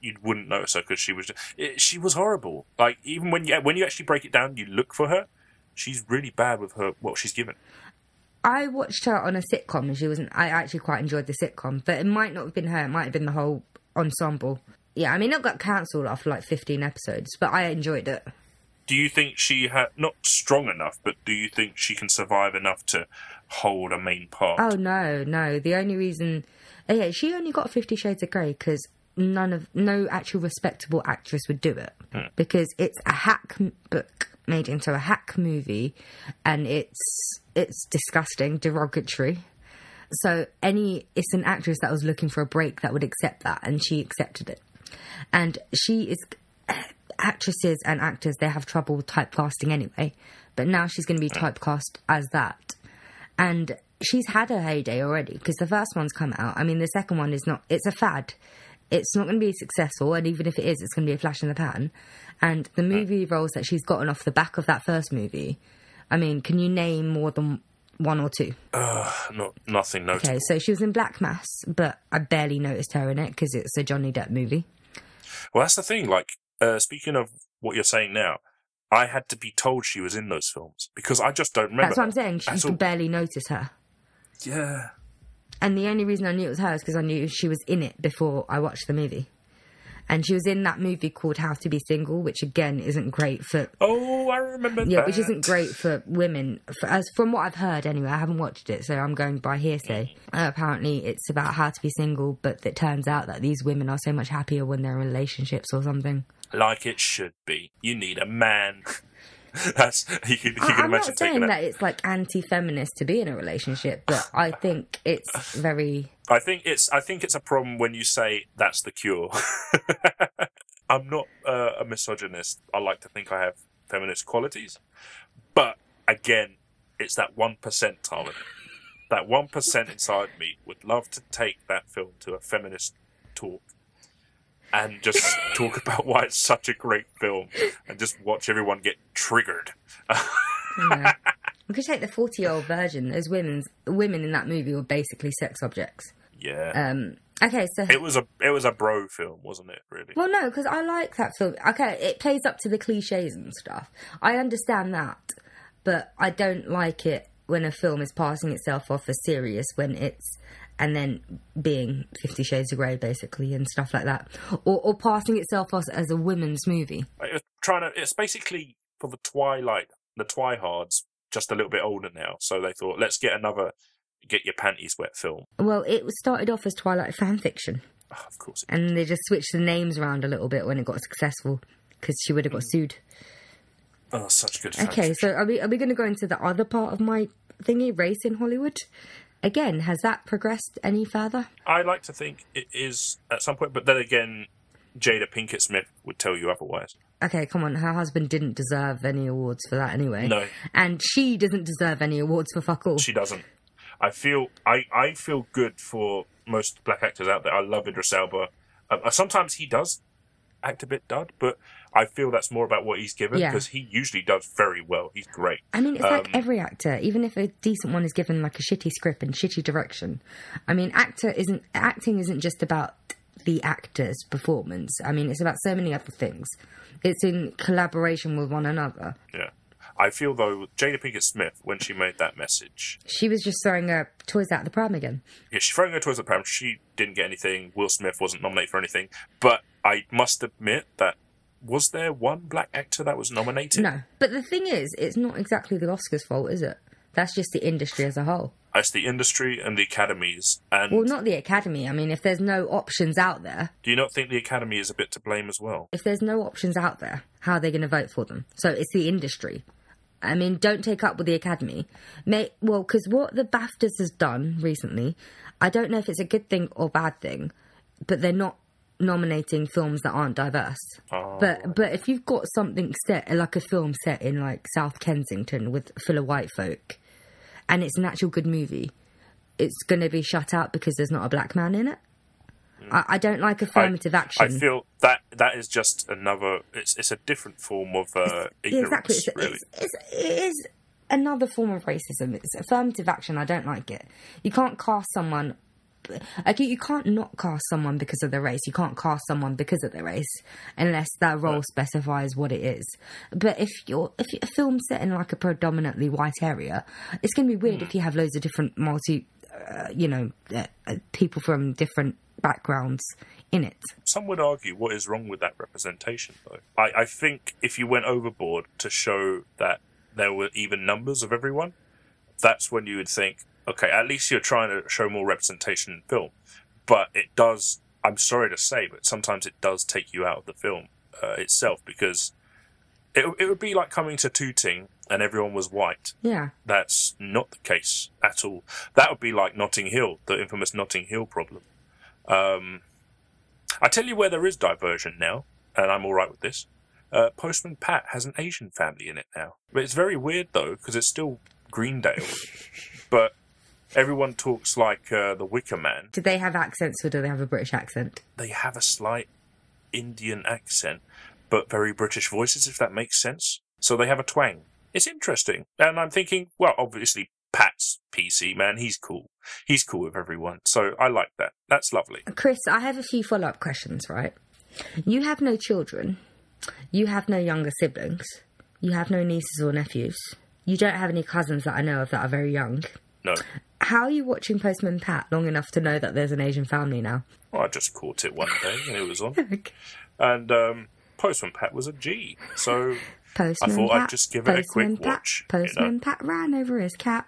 you wouldn't notice her because she was horrible. Like, even when you actually break it down, you look for her. She's really bad with what she's given. I watched her on a sitcom and she wasn't. I actually quite enjoyed the sitcom, but it might not have been her. It might have been the whole ensemble. Yeah, I mean, it got cancelled after like 15 episodes, but I enjoyed it. Do you think she not strong enough, but do you think she can survive enough to hold a main part? Oh no. The only reason, she only got 50 Shades of Grey because no actual respectable actress would do it because it's a hack book made into a hack movie, and it's disgusting, derogatory. So it's an actress that was looking for a break that would accept that, and she accepted it. And actresses and actors, they have trouble with typecasting anyway, but now she's going to be typecast as that. And she's had her heyday already because the first one's come out. I mean, the second one it's a fad. It's not going to be successful, and even if it is, it's going to be a flash in the pan. And the movie roles that she's gotten off the back of that first movie, I mean, can you name more than one or two? Nothing notable. Okay, so she was in Black Mass, but I barely noticed her in it because it's a Johnny Depp movie. Well, that's the thing. Like, speaking of what you're saying now, I had to be told she was in those films because I just don't remember. That's what I'm saying. You could barely notice her. Yeah. And the only reason I knew it was her is because I knew she was in it before I watched the movie. And she was in that movie called How to Be Single, which again isn't great for... Oh, I remember that. Yeah, which isn't great for women. From what I've heard anyway, I haven't watched it, so I'm going by hearsay. Apparently it's about how to be single, but it turns out that these women are so much happier when they're in relationships or something. Like it should be. You need a man. You can I'm imagine not saying that it's like anti-feminist to be in a relationship, but I think it's very... I think it's a problem when you say that's the cure. I'm not a misogynist. I like to think I have feminist qualities, but again, it's that 1% Taryn. That 1% inside me would love to take that film to a feminist talk and just talk about why it's such a great film and just watch everyone get triggered. Yeah. We could take the 40-year-old version. Those women in that movie were basically sex objects. Yeah. Okay, so... It was a bro film, wasn't it, really? Well, no, because I like that film. Okay, it plays up to the cliches and stuff. I understand that, but I don't like it when a film is passing itself off as serious when it's... And then being 50 Shades of Grey, basically, and stuff like that. Or passing itself off as a women's movie. It's basically for the Twihards, just a little bit older now. So they thought, let's get another Get Your Panties Wet film. Well, it started off as Twilight fanfiction. Oh, of course. And they just switched the names around a little bit when it got successful, because she would have got sued. Oh, such good fanfiction. Okay, so are we going to go into the other part of my thingy, race in Hollywood? Again, has that progressed any further? I like to think it is at some point, but then again, Jada Pinkett Smith would tell you otherwise. Okay, come on. Her husband didn't deserve any awards for that anyway. No. And she doesn't deserve any awards for fuck all. She doesn't. I feel good for most black actors out there. I love Idris Elba. Sometimes he does act a bit dud, but I feel that's more about what he's given because he usually does very well. He's great. I mean, it's like every actor, even if a decent one is given like a shitty script and shitty direction. I mean, acting isn't just about the actor's performance. I mean, it's about so many other things. It's in collaboration with one another. Yeah. I feel, though, Jada Pinkett Smith, when she made that message... She was just throwing her toys out the pram again. Yeah, she's throwing her toys at the pram. She didn't get anything. Will Smith wasn't nominated for anything. But I must admit that, was there one black actor that was nominated? No. But the thing is, it's not exactly the Oscars' fault, is it? That's just the industry as a whole. It's the industry and the academies. And well, not the Academy. I mean, if there's no options out there... Do you not think the Academy is a bit to blame as well? If there's no options out there, how are they going to vote for them? So it's the industry. I mean, don't take up with the Academy. Well, because what the BAFTAs has done recently, I don't know if it's a good thing or bad thing, but they're not nominating films that aren't diverse. Oh. But if you've got something set, like a film set in like South Kensington with full of white folk, and it's an actual good movie, it's going to be shut out because there's not a black man in it. I don't like affirmative action. I feel that is just another... It's a different form of ignorance, exactly. really. It is another form of racism. It's affirmative action. I don't like it. You can't cast someone... Like, you can't not cast someone because of their race. You can't cast someone because of their race unless that role specifies what it is. But if a film's set in like a predominantly white area, it's going to be weird if you have loads of different people from different backgrounds in it. Some would argue what is wrong with that representation, though. I think if you went overboard to show that there were even numbers of everyone, that's when you would think, okay, at least you're trying to show more representation in film. But it does, I'm sorry to say, but sometimes it does take you out of the film itself, because it would be like coming to Tooting and everyone was white. Yeah. That's not the case at all. That would be like Notting Hill, the infamous Notting Hill problem. I tell you where there is diversion now, and I'm all right with this. Postman Pat has an Asian family in it now. But it's very weird, though, because it's still Greendale. But everyone talks like the Wicker Man. Do they have accents or do they have a British accent? They have a slight Indian accent, but very British voices, if that makes sense. So they have a twang. It's interesting. And I'm thinking, well, obviously, Pat's PC, man. He's cool. He's cool with everyone. So I like that. That's lovely. Chris, I have a few follow-up questions, right? You have no children. You have no younger siblings. You have no nieces or nephews. You don't have any cousins that I know of that are very young. No. How are you watching Postman Pat long enough to know that there's an Asian family now? Well, I just caught it one day and it was on. Okay. And Postman Pat was a G. So Postman I thought Pat, I'd just give it a quick watch. Postman Pat ran over his cat.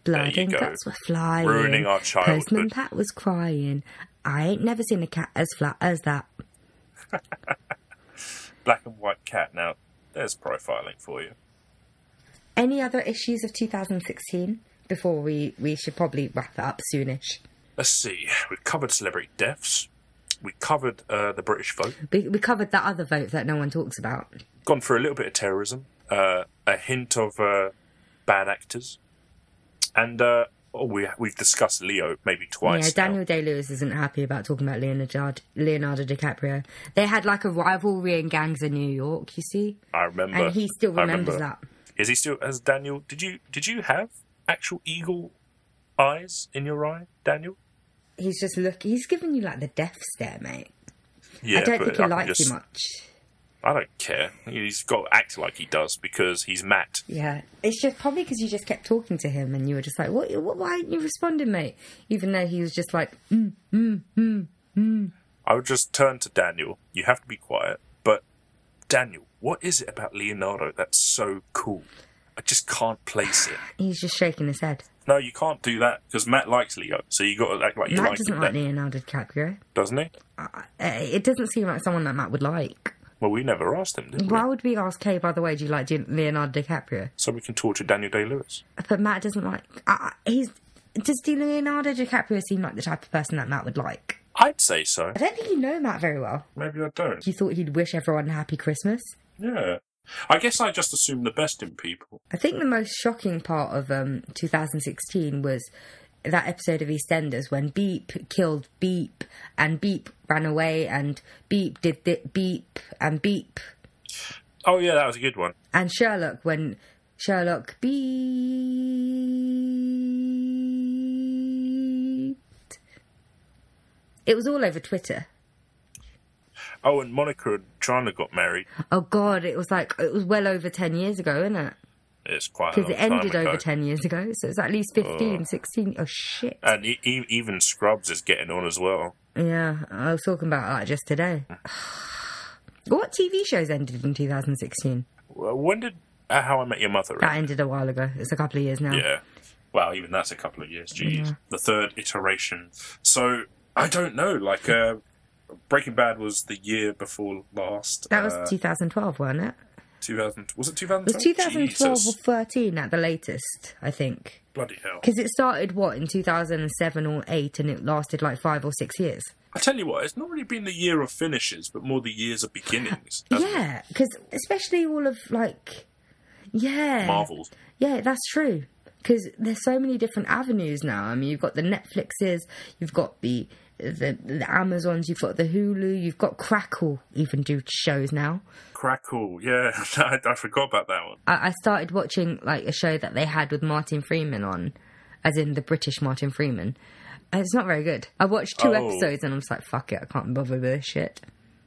Blood and guts were flying. Ruining our childhood. Postman Pat was crying. I ain't never seen a cat as flat as that. Black and white cat. Now, there's profiling for you. Any other issues of 2016 before we should probably wrap it up soonish? Let's see. We've covered celebrity deaths. We covered the British vote. We covered that other vote that no one talks about. Gone for a little bit of terrorism. A hint of bad actors. And we've discussed Leo maybe twice. Yeah, Daniel Day-Lewis isn't happy about talking about Leonardo DiCaprio. They had like a rivalry in gangs in New York, you see? I remember. And he still remembers that. Is he still, as Daniel, did you have actual eagle eyes in your eye, Daniel? He's just he's giving you like the death stare, mate. Yeah, I don't think he likes you much. I don't care. He's got to act like he does because he's Matt. Yeah. It's just probably because you just kept talking to him and you were just like, what, why aren't you responding, mate? Even though he was just like, I would just turn to Daniel. You have to be quiet. But, Daniel, what is it about Leonardo that's so cool? I just can't place it. He's just shaking his head. No, you can't do that because Matt likes Leo, so you got to act like you like him. Matt doesn't like Leonardo DiCaprio. Doesn't he? It doesn't seem like someone that Matt would like. Well, we never asked him, did we? Why would we ask Kay, by the way, do you like Leonardo DiCaprio? So we can torture Daniel Day-Lewis. But Matt doesn't like... Does Leonardo DiCaprio seem like the type of person that Matt would like? I'd say so. I don't think you know Matt very well. Maybe I don't. You thought he'd wish everyone a happy Christmas? Yeah. I guess I just assume the best in people. I think the most shocking part of 2016 was that episode of EastEnders when Beep killed Beep and Beep ran away and Beep did Beep and Beep. Oh yeah, that was a good one. And Sherlock, when Sherlock beeped. It was all over Twitter. Oh, and Monica and Chandler got married. Oh God, it was well over 10 years ago, isn't it? It's quite a long time ago. Because it ended over 10 years ago, so it's at least 15, 16. Oh, shit. And even Scrubs is getting on as well. Yeah, I was talking about that just today. What TV shows ended in 2016? Well, when did How I Met Your Mother end? That ended a while ago. It's a couple of years now. Yeah. Well, even that's a couple of years. Jeez. Yeah. The third iteration. So, I don't know. Like, Breaking Bad was the year before last. That was 2012, wasn't it? 2000. Was it 2012? It was 2012 Jesus. or 13 at the latest, I think. Bloody hell. Because it started, in 2007 or 8, and it lasted like 5 or 6 years. I tell you what, it's not really been the year of finishes, but more the years of beginnings. Yeah, because especially all of, like... Yeah. Marvels. Yeah, that's true. Because there's so many different avenues now. I mean, you've got the Netflixes, you've got the Amazons, you've got the Hulu, you've got Crackle even do shows now. Crackle, yeah. I forgot about that one. I started watching, like, a show that they had with Martin Freeman on, as in the British Martin Freeman. It's not very good. I watched 2 episodes and I'm just like, fuck it, I can't bother with this shit.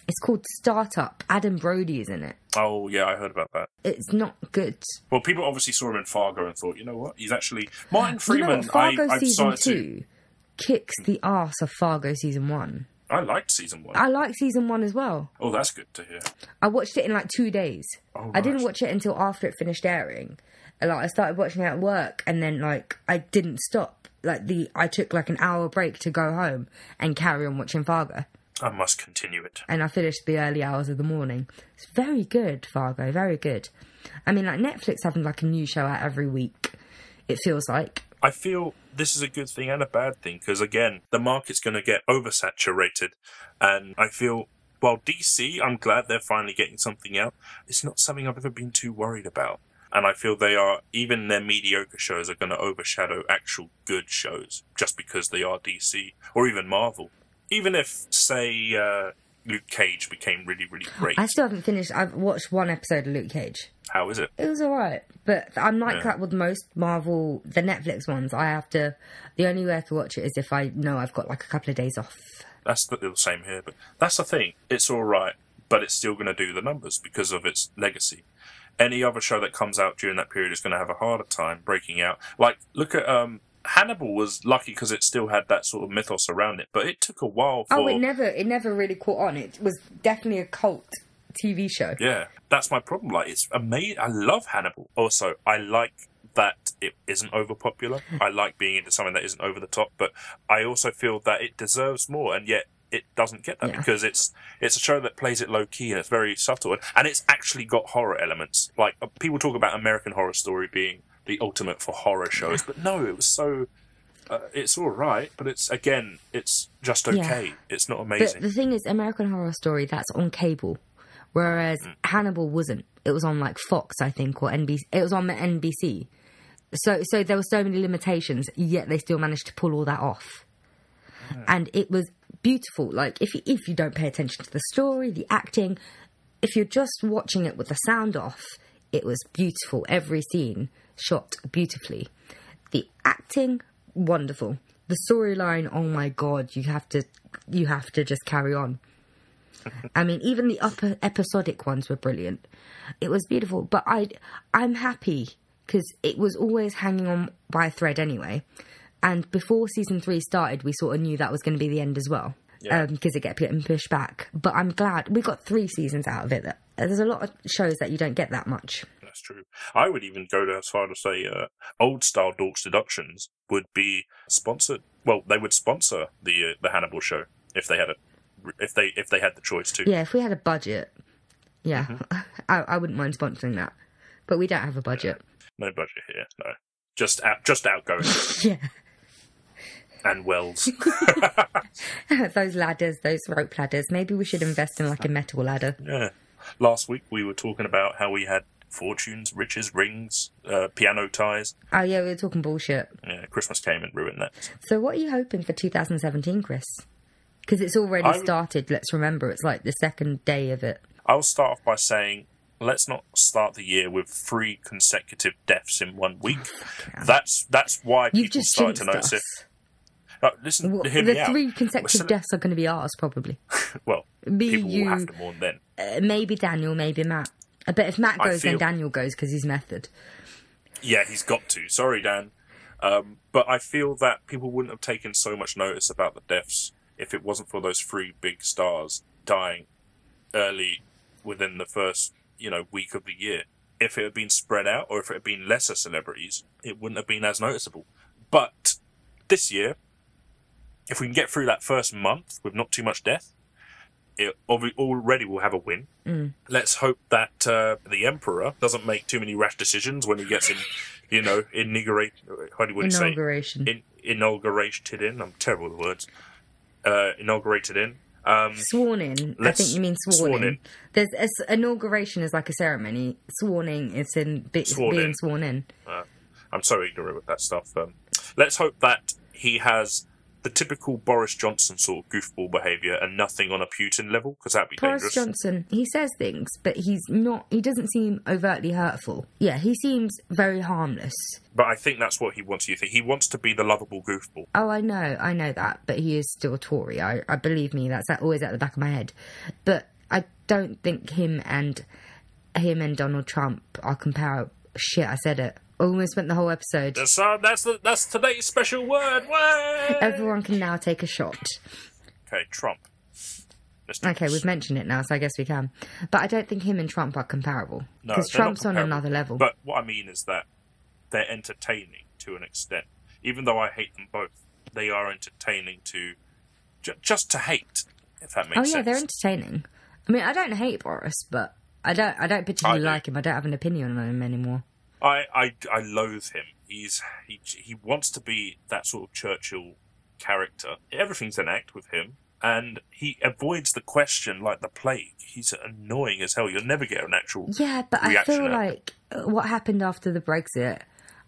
It's called Startup. Adam Brody is in it. Oh, yeah, I heard about that. It's not good. Well, people obviously saw him in Fargo and thought, you know what, he's actually... Martin Freeman, You know what? Fargo I've Season decided 2 kicks the arse of Fargo Season 1. I liked Season 1. I like Season 1 as well. Oh, that's good to hear. I watched it in like 2 days. Oh, I didn't right. watch it until after it finished airing. And, like, I started watching it at work and then, like, I didn't stop. Like, I took like an hour break to go home and carry on watching Fargo. I must continue it. And I finished the early hours of the morning. It's very good, Fargo, very good. I mean, like, Netflix having like a new show out every week, it feels like. I feel this is a good thing and a bad thing, because, again, the market's going to get oversaturated. And I feel, while DC, I'm glad they're finally getting something out, it's not something I've ever been too worried about. And I feel even their mediocre shows are going to overshadow actual good shows, just because they are DC, or even Marvel. Even if, say, Luke Cage became really, really great. I still haven't finished. I've watched 1 episode of Luke Cage. How is it? It was alright. But I'm like that with most Marvel, the Netflix ones. The only way I can watch it is if I know I've got like a couple of days off. That's the same here, but that's the thing. It's alright, but it's still going to do the numbers because of its legacy. Any other show that comes out during that period is going to have a harder time breaking out. Like, look at... Hannibal was lucky because it still had that sort of mythos around it, but it took a while for... Oh, it never really caught on. It was definitely a cult TV show. Yeah, that's my problem. Like, it's amazing. I love Hannibal. Also, I like that it isn't overpopular. I like being into something that isn't over the top, but I also feel that it deserves more, and yet it doesn't get that because it's a show that plays it low key and it's very subtle, and it's actually got horror elements. Like, people talk about American Horror Story being the ultimate for horror shows, but no, it was so... it's all right, but it's just okay. Yeah. It's not amazing. But the thing is, American Horror Story, that's on cable, whereas Hannibal wasn't. It was on like Fox, I think, or NBC. It was on the NBC. So there were so many limitations, yet they still managed to pull all that off. Yeah. And it was beautiful. Like, if you don't pay attention to the story, the acting, if you're just watching it with the sound off, it was beautiful. Every scene shot beautifully. The acting, wonderful. The storyline, oh my god, you have to just carry on. I mean, even the upper episodic ones were brilliant. It was beautiful, but I'm happy because it was always hanging on by a thread anyway. And before season 3 started, we sort of knew that was going to be the end as well. Yeah. Because it kept getting pushed back. But I'm glad we got 3 seasons out of it. There's a lot of shows that you don't get that much. That's true. I would even go as far to say old style Dorks Deductions would be sponsored. Well, they would sponsor the Hannibal show if they had if they had the choice to. Yeah, if we had a budget, I wouldn't mind sponsoring that. But we don't have a budget. No budget here. No, just outgoing. Yeah. And wells. Those ladders, those rope ladders. Maybe we should invest in like a metal ladder. Yeah. Last week we were talking about how we had fortunes, riches, rings, piano ties. Oh yeah, we were talking bullshit. Yeah, Christmas came and ruined that. So what are you hoping for 2017, Chris? Because it's already started, let's remember. It's like the second day of it. I'll start off by saying, let's not start the year with 3 consecutive deaths in 1 week. That's why people started to notice it. Listen, hear me out. The 3 consecutive deaths are going to be ours, probably. Well, people will have to mourn then. Maybe Daniel, maybe Matt. But if Matt goes, then Daniel goes because he's method. Yeah, he's got to. Sorry, Dan. But I feel that people wouldn't have taken so much notice about the deaths if it wasn't for those 3 big stars dying early within the first, week of the year. If it had been spread out, or if it had been lesser celebrities, it wouldn't have been as noticeable. But this year, if we can get through that first month with not too much death, it already will have a win. Let's hope that the Emperor doesn't make too many rash decisions when he gets inaugurated in. I'm terrible with words. Inaugurated in. Sworn in. I think you mean sworn in. There's inauguration is like a ceremony. Sworning is being sworn in. I'm so ignorant with that stuff. Let's hope that he has the typical Boris Johnson sort of goofball behaviour and nothing on a Putin level, because that'd be dangerous. Boris Johnson, he says things, but he doesn't seem overtly hurtful. Yeah, he seems very harmless. But I think that's what he wants you to think. He wants to be the lovable goofball. Oh, I know that, but he is still a Tory. I believe me, that's always at the back of my head. But I don't think him and Donald Trump are comparable. Shit, I said it. Almost spent the whole episode. That's today's special word. Word. Everyone can now take a shot. Okay, Trump. Okay, we've mentioned it now, so I guess we can. But I don't think him and Trump are comparable. No, because Trump's on another level. But what I mean is that they're entertaining to an extent. Even though I hate them both, they are entertaining to just to hate. If that makes sense. Oh yeah, they're entertaining. I mean, I don't hate Boris, but I don't particularly like him. I don't have an opinion on him anymore. I loathe him. He wants to be that sort of Churchill character. Everything's an act with him, and he avoids the question like the plague. He's annoying as hell. You'll never get an actual but I feel like what happened after the Brexit.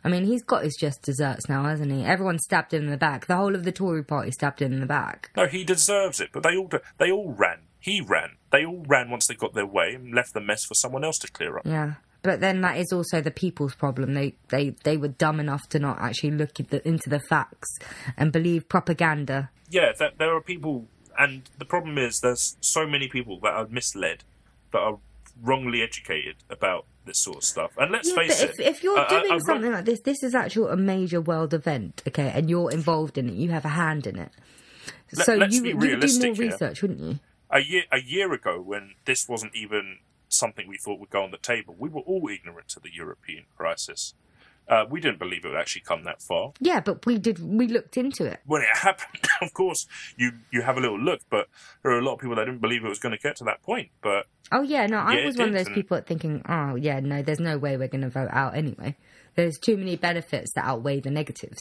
I mean, he's got his just desserts now, hasn't he? Everyone stabbed him in the back. The whole of the Tory party stabbed him in the back. No, he deserves it. But they all ran. He ran. They all ran once they got their way and left the mess for someone else to clear up. Yeah. But then that is also the people's problem. They were dumb enough to not actually look into the facts and believe propaganda. Yeah, there are people, and the problem is there's so many people that are misled, that are wrongly educated about this sort of stuff. And let's face it, if you're doing something like this is actually a major world event, okay, and you're involved in it, you have a hand in it. So you would do more research, wouldn't you? A year ago, when this wasn't even something we thought would go on the table, we were all ignorant of the European crisis. We didn't believe it would actually come that far. Yeah, but we looked into it. When it happened, of course, you have a little look, but there are a lot of people that didn't believe it was going to get to that point. But oh yeah, no, I was one of those people thinking, oh yeah, no, there's no way we're going to vote out anyway. There's too many benefits that outweigh the negatives.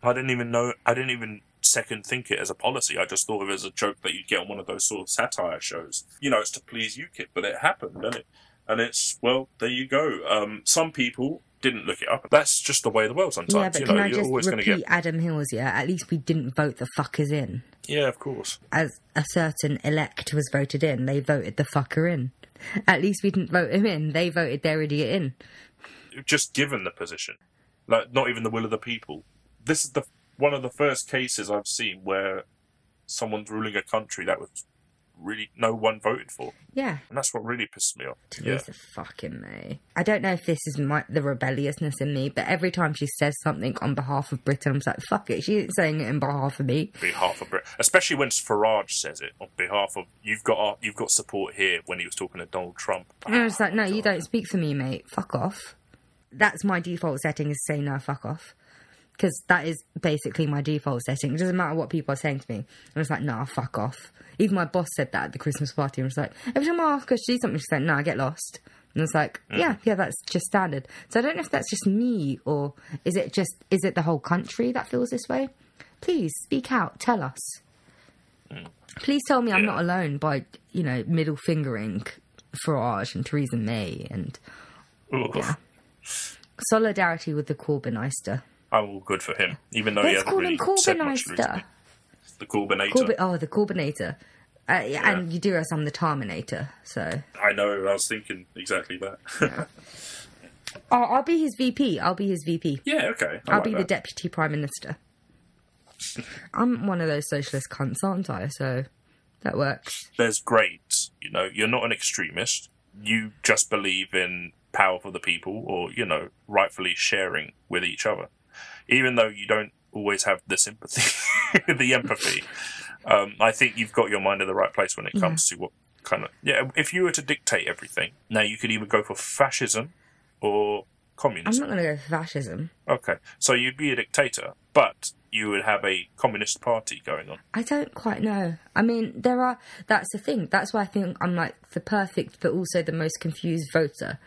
I didn't even second think it as a policy. I just thought of it as a joke that you'd get on one of those sort of satire shows. It's to please UKIP, but it happened, didn't it? And it's, well, there you go. Some people didn't look it up. That's just the way of the world sometimes. Yeah, but can I just repeat Adam Hills, at least we didn't vote the fuckers in. Yeah, of course. As a certain elect was voted in, they voted the fucker in. At least we didn't vote him in. They voted their idiot in. Just given the position. Like, not even the will of the people. This is one of the first cases I've seen where someone's ruling a country that was really no one voted for. Yeah. And that's what really pisses me off. Theresa fucking May. I don't know if this is the rebelliousness in me, but every time she says something on behalf of Britain, I'm just like, fuck it, she ain't saying it on behalf of me. Behalf of Britain. Especially when Farage says it on behalf of, you've got support here, when he was talking to Donald Trump. And I was like, no, you don't speak for me, mate. Fuck off. That's my default setting, is say no, fuck off. Because that is basically my default setting. It doesn't matter what people are saying to me. I'm just like, nah, fuck off. Even my boss said that at the Christmas party. I was like, every time I ask her to do something, she's like, no, I get lost. And I was like, yeah, that's just standard. So I don't know if that's just me, or is it the whole country that feels this way? Please, speak out. Tell us. Please tell me I'm not alone by, middle fingering Farage and Theresa May and, yeah. Solidarity with the Corbynister. I'm all good for him, even though he hasn't really said much recently. The Corbinator. The Corbinator. And you do us on the Terminator, so... I know, I was thinking exactly that. Yeah. I'll be his VP. Yeah, okay. I'll be the Deputy Prime Minister. I'm one of those socialist cunts, aren't I? So that works. There's grades, You're not an extremist. You just believe in power for the people, or, rightfully sharing with each other. Even though you don't always have the sympathy, the empathy. I think you've got your mind in the right place when it comes to what kind of... Yeah, if you were to dictate everything, now you could either go for fascism or communism. I'm not going to go for fascism. Okay, so you'd be a dictator, but you would have a communist party going on. I don't quite know. I mean, that's the thing. That's why I think I'm like the perfect, but also the most confused voter.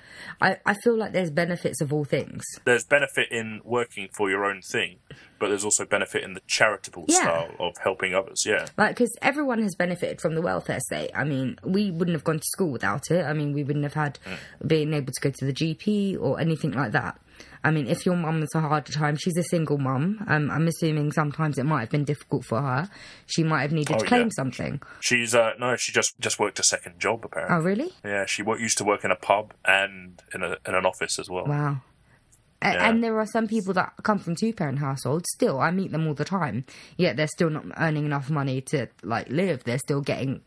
I feel like there's benefits of all things. There's benefit in working for your own thing, but there's also benefit in the charitable style of helping others, Like, because everyone has benefited from the welfare state. I mean, we wouldn't have gone to school without it. I mean, we wouldn't have had being able to go to the GP or anything like that. I mean, if your mum was a harder time, she's a single mum. I'm assuming sometimes it might have been difficult for her. She might have needed to claim something. She's no, she just worked a second job apparently. Oh, really? Yeah, she used to work in a pub and in an office as well. Wow. Yeah. And there are some people that come from two-parent households. Still, I meet them all the time. Yet they're still not earning enough money to like live. They're still getting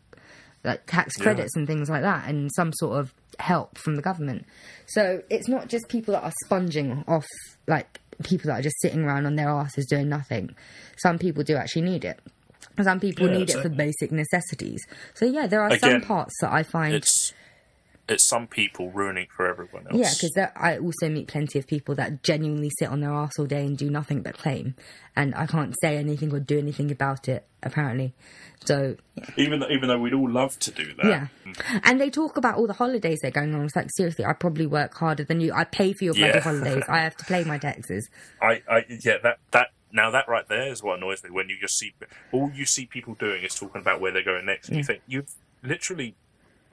like tax credits and things like that, and some sort of help from the government. So it's not just people that are sponging off, like people that are just sitting around on their asses doing nothing. Some people do actually need it. Some people need it for basic necessities. So yeah, there are some parts that I find it's some people ruining for everyone else. Yeah, because I also meet plenty of people that genuinely sit on their arse all day and do nothing but claim, and I can't say anything or do anything about it, apparently. So even though we'd all love to do that, and they talk about all the holidays they're going on. It's like, seriously, I probably work harder than you. I pay for your bloody holidays. I have to pay my taxes. Now that right there is what annoys me, when you just see all you see people doing is talking about where they're going next, and you think you've literally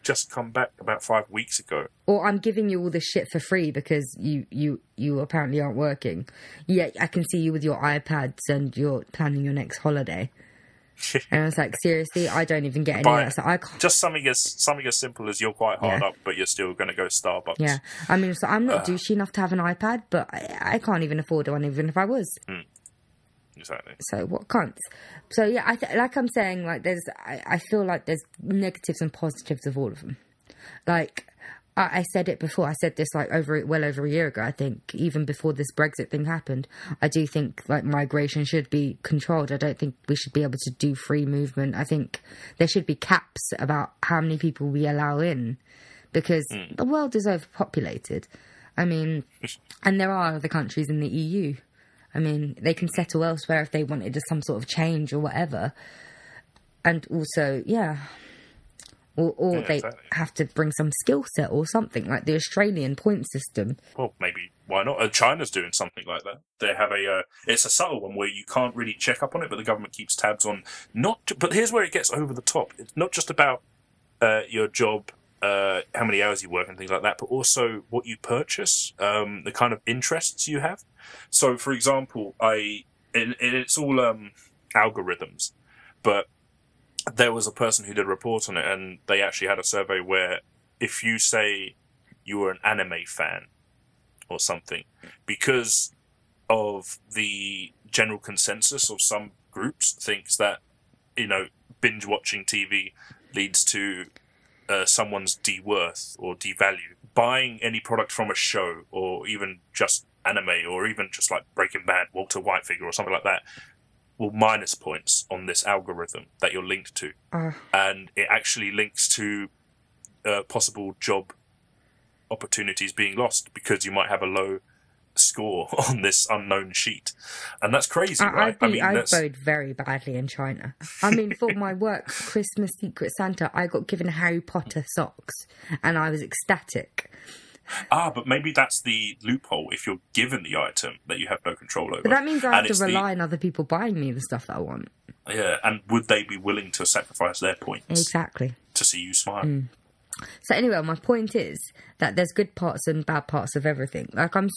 just come back about 5 weeks ago. Or I'm giving you all this shit for free because you apparently aren't working. Yeah, I can see you with your iPads and you're planning your next holiday. And I was like, seriously, I don't even get any of that. So I can't... Just something as simple as you're quite hard up, but you're still going to go Starbucks. Yeah, I mean, so I'm not douchey enough to have an iPad, but I can't even afford one, even if I was. Exactly. So what counts? So yeah, like I'm saying, like I feel like there's negatives and positives of all of them. Like I said it before. I said this like well over a year ago. I think even before this Brexit thing happened, I do think like migration should be controlled. I don't think we should be able to do free movement. I think there should be caps about how many people we allow in, because the world is overpopulated. I mean, and there are other countries in the EU. I mean, they can settle elsewhere if they wanted some sort of change or whatever. And also, or they have to bring some skill set or something, like the Australian point system. Well, maybe, why not? China's doing something like that. They have it's a subtle one where you can't really check up on it, but the government keeps tabs on... But here's where it gets over the top. It's not just about your job, how many hours you work and things like that, but also what you purchase, the kind of interests you have. So, for example, it's all algorithms, but there was a person who did a report on it, and they actually had a survey where if you say you were an anime fan or something, because of the general consensus of some groups thinks that, binge watching TV leads to someone's de-worth or devalue. Buying any product from a show, or even just anime, or even just like Breaking Bad, Walter White figure or something like that, will minus points on this algorithm that you're linked to. And it actually links to possible job opportunities being lost because you might have a low score on this unknown sheet. And that's crazy, right? I bode very badly in China. I mean, for my work, Christmas Secret Santa, I got given Harry Potter socks, and I was ecstatic. But maybe that's the loophole. If you're given the item that you have no control over. But that means I have to rely on other people buying me the stuff that I want. Yeah, and would they be willing to sacrifice their points? Exactly. To see you smile? So anyway, my point is that there's good parts and bad parts of everything. Like I'm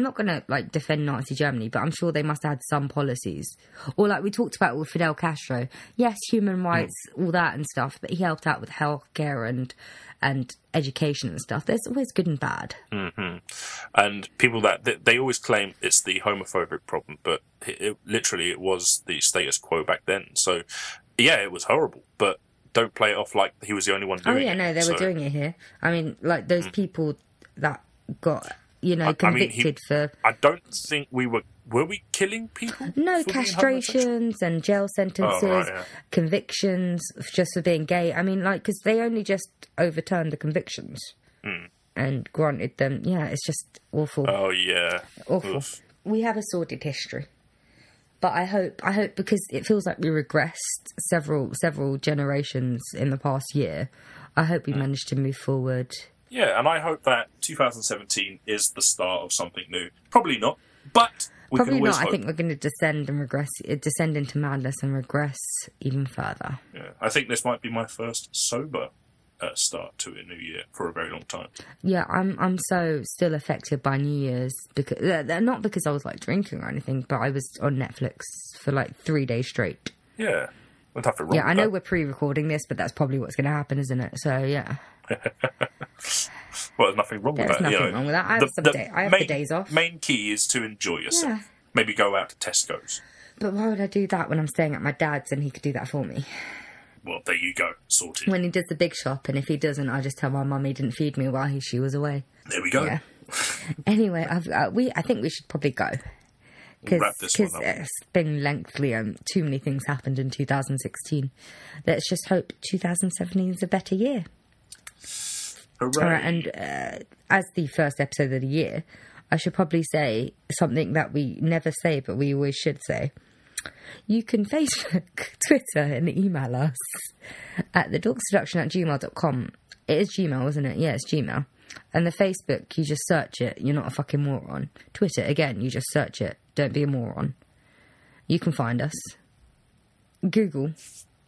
not going to like defend Nazi Germany, but I'm sure they must have had some policies. Or like we talked about with Fidel Castro. Yes, human rights, all that and stuff, but he helped out with healthcare and education and stuff. There's always good and bad. And people that they always claim it's the homophobic problem, but it was the status quo back then. So yeah, it was horrible, but don't play it off like he was the only one doing it. Oh yeah, no, they were doing it here. I mean, like those people that got convicted for... I don't think we were... Were we killing people? No, castrations and jail sentences, convictions just for being gay. I mean, because they only just overturned the convictions and granted them... Yeah, it's just awful. Oh, yeah. Awful. Oof. We have a sordid history. But I hope because it feels like we regressed several generations in the past year, I hope we managed to move forward. Yeah, and I hope that 2017 is the start of something new. Probably not, but we can always hope. I think we're going to descend into madness and regress even further. Yeah, I think this might be my first sober start to a new year for a very long time. Yeah, I'm so still affected by New Year's because not because I was drinking or anything, but I was on Netflix for 3 days straight. Yeah, there's nothing wrong. Yeah, I know we're pre-recording this, but that's probably what's going to happen, isn't it? So yeah. Well, there's nothing wrong with that. There's nothing wrong with that. I have the days off. Main key is to enjoy yourself. Yeah. Maybe go out to Tesco's. But why would I do that when I'm staying at my dad's and he could do that for me? Well, there you go. Sorted. When he does the big shop, and if he doesn't, I just tell my mum he didn't feed me while she was away. There we go. Yeah. Anyway, I think we should probably go. Because it's been lengthy and too many things happened in 2016. Let's just hope 2017 is a better year. Hooray. All right, and as the first episode of the year, I should probably say something that we never say, but we always should say. You can Facebook, Twitter, and email us at dorksdeduction@gmail.com. It is Gmail, isn't it? Yeah, it's Gmail. And the Facebook, you just search it. You're not a fucking moron. Twitter, again, you just search it. Don't be a moron. You can find us. Google,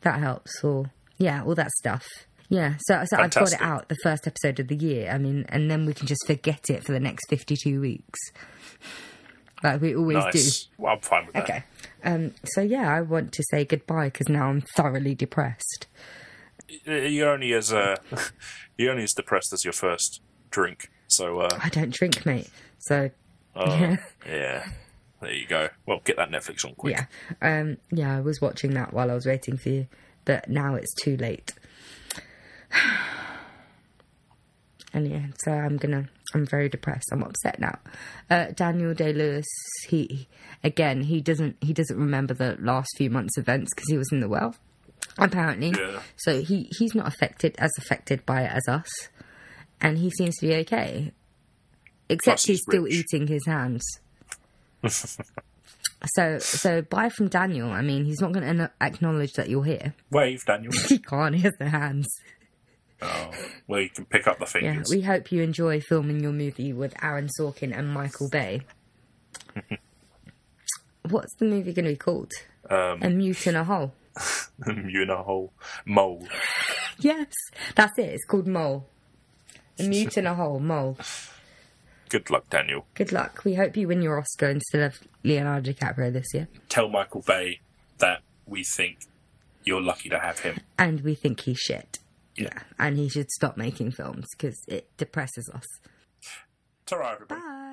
that helps. Or, yeah, all that stuff. Yeah, so I've got it out, the first episode of the year. I mean, and then we can just forget it for the next 52 weeks. Like we always do. Well, I'm fine with that. Okay. So, yeah, I want to say goodbye because now I'm thoroughly depressed. You're only as depressed as your first drink. So I don't drink, mate. So, yeah. There you go. Well, get that Netflix on quick. Yeah. Yeah, I was watching that while I was waiting for you. But now it's too late. And yeah, so I'm very depressed. I'm upset now. Daniel Day-Lewis, he doesn't remember the last few months' events because he was in the well, apparently. Yeah. So he's not affected by it as us, and he seems to be okay, except he's still eating his hands. So bye from Daniel. I mean, he's not going to acknowledge that you're here. Wave, Daniel. He can't. He has the hands. Oh, well, you can pick up the fingers. Yeah, we hope you enjoy filming your movie with Aaron Sorkin and Michael Bay. What's the movie going to be called? A Mute in a Hole. A Mute in a Hole. Mole. Yes, that's it. It's called Mole. A Mute in a Hole. Mole. Good luck, Daniel. Good luck. We hope you win your Oscar instead of Leonardo DiCaprio this year. Tell Michael Bay that we think you're lucky to have him. And we think he's shit. Yeah, and he should stop making films because it depresses us. Ta-ra, everybody. Bye.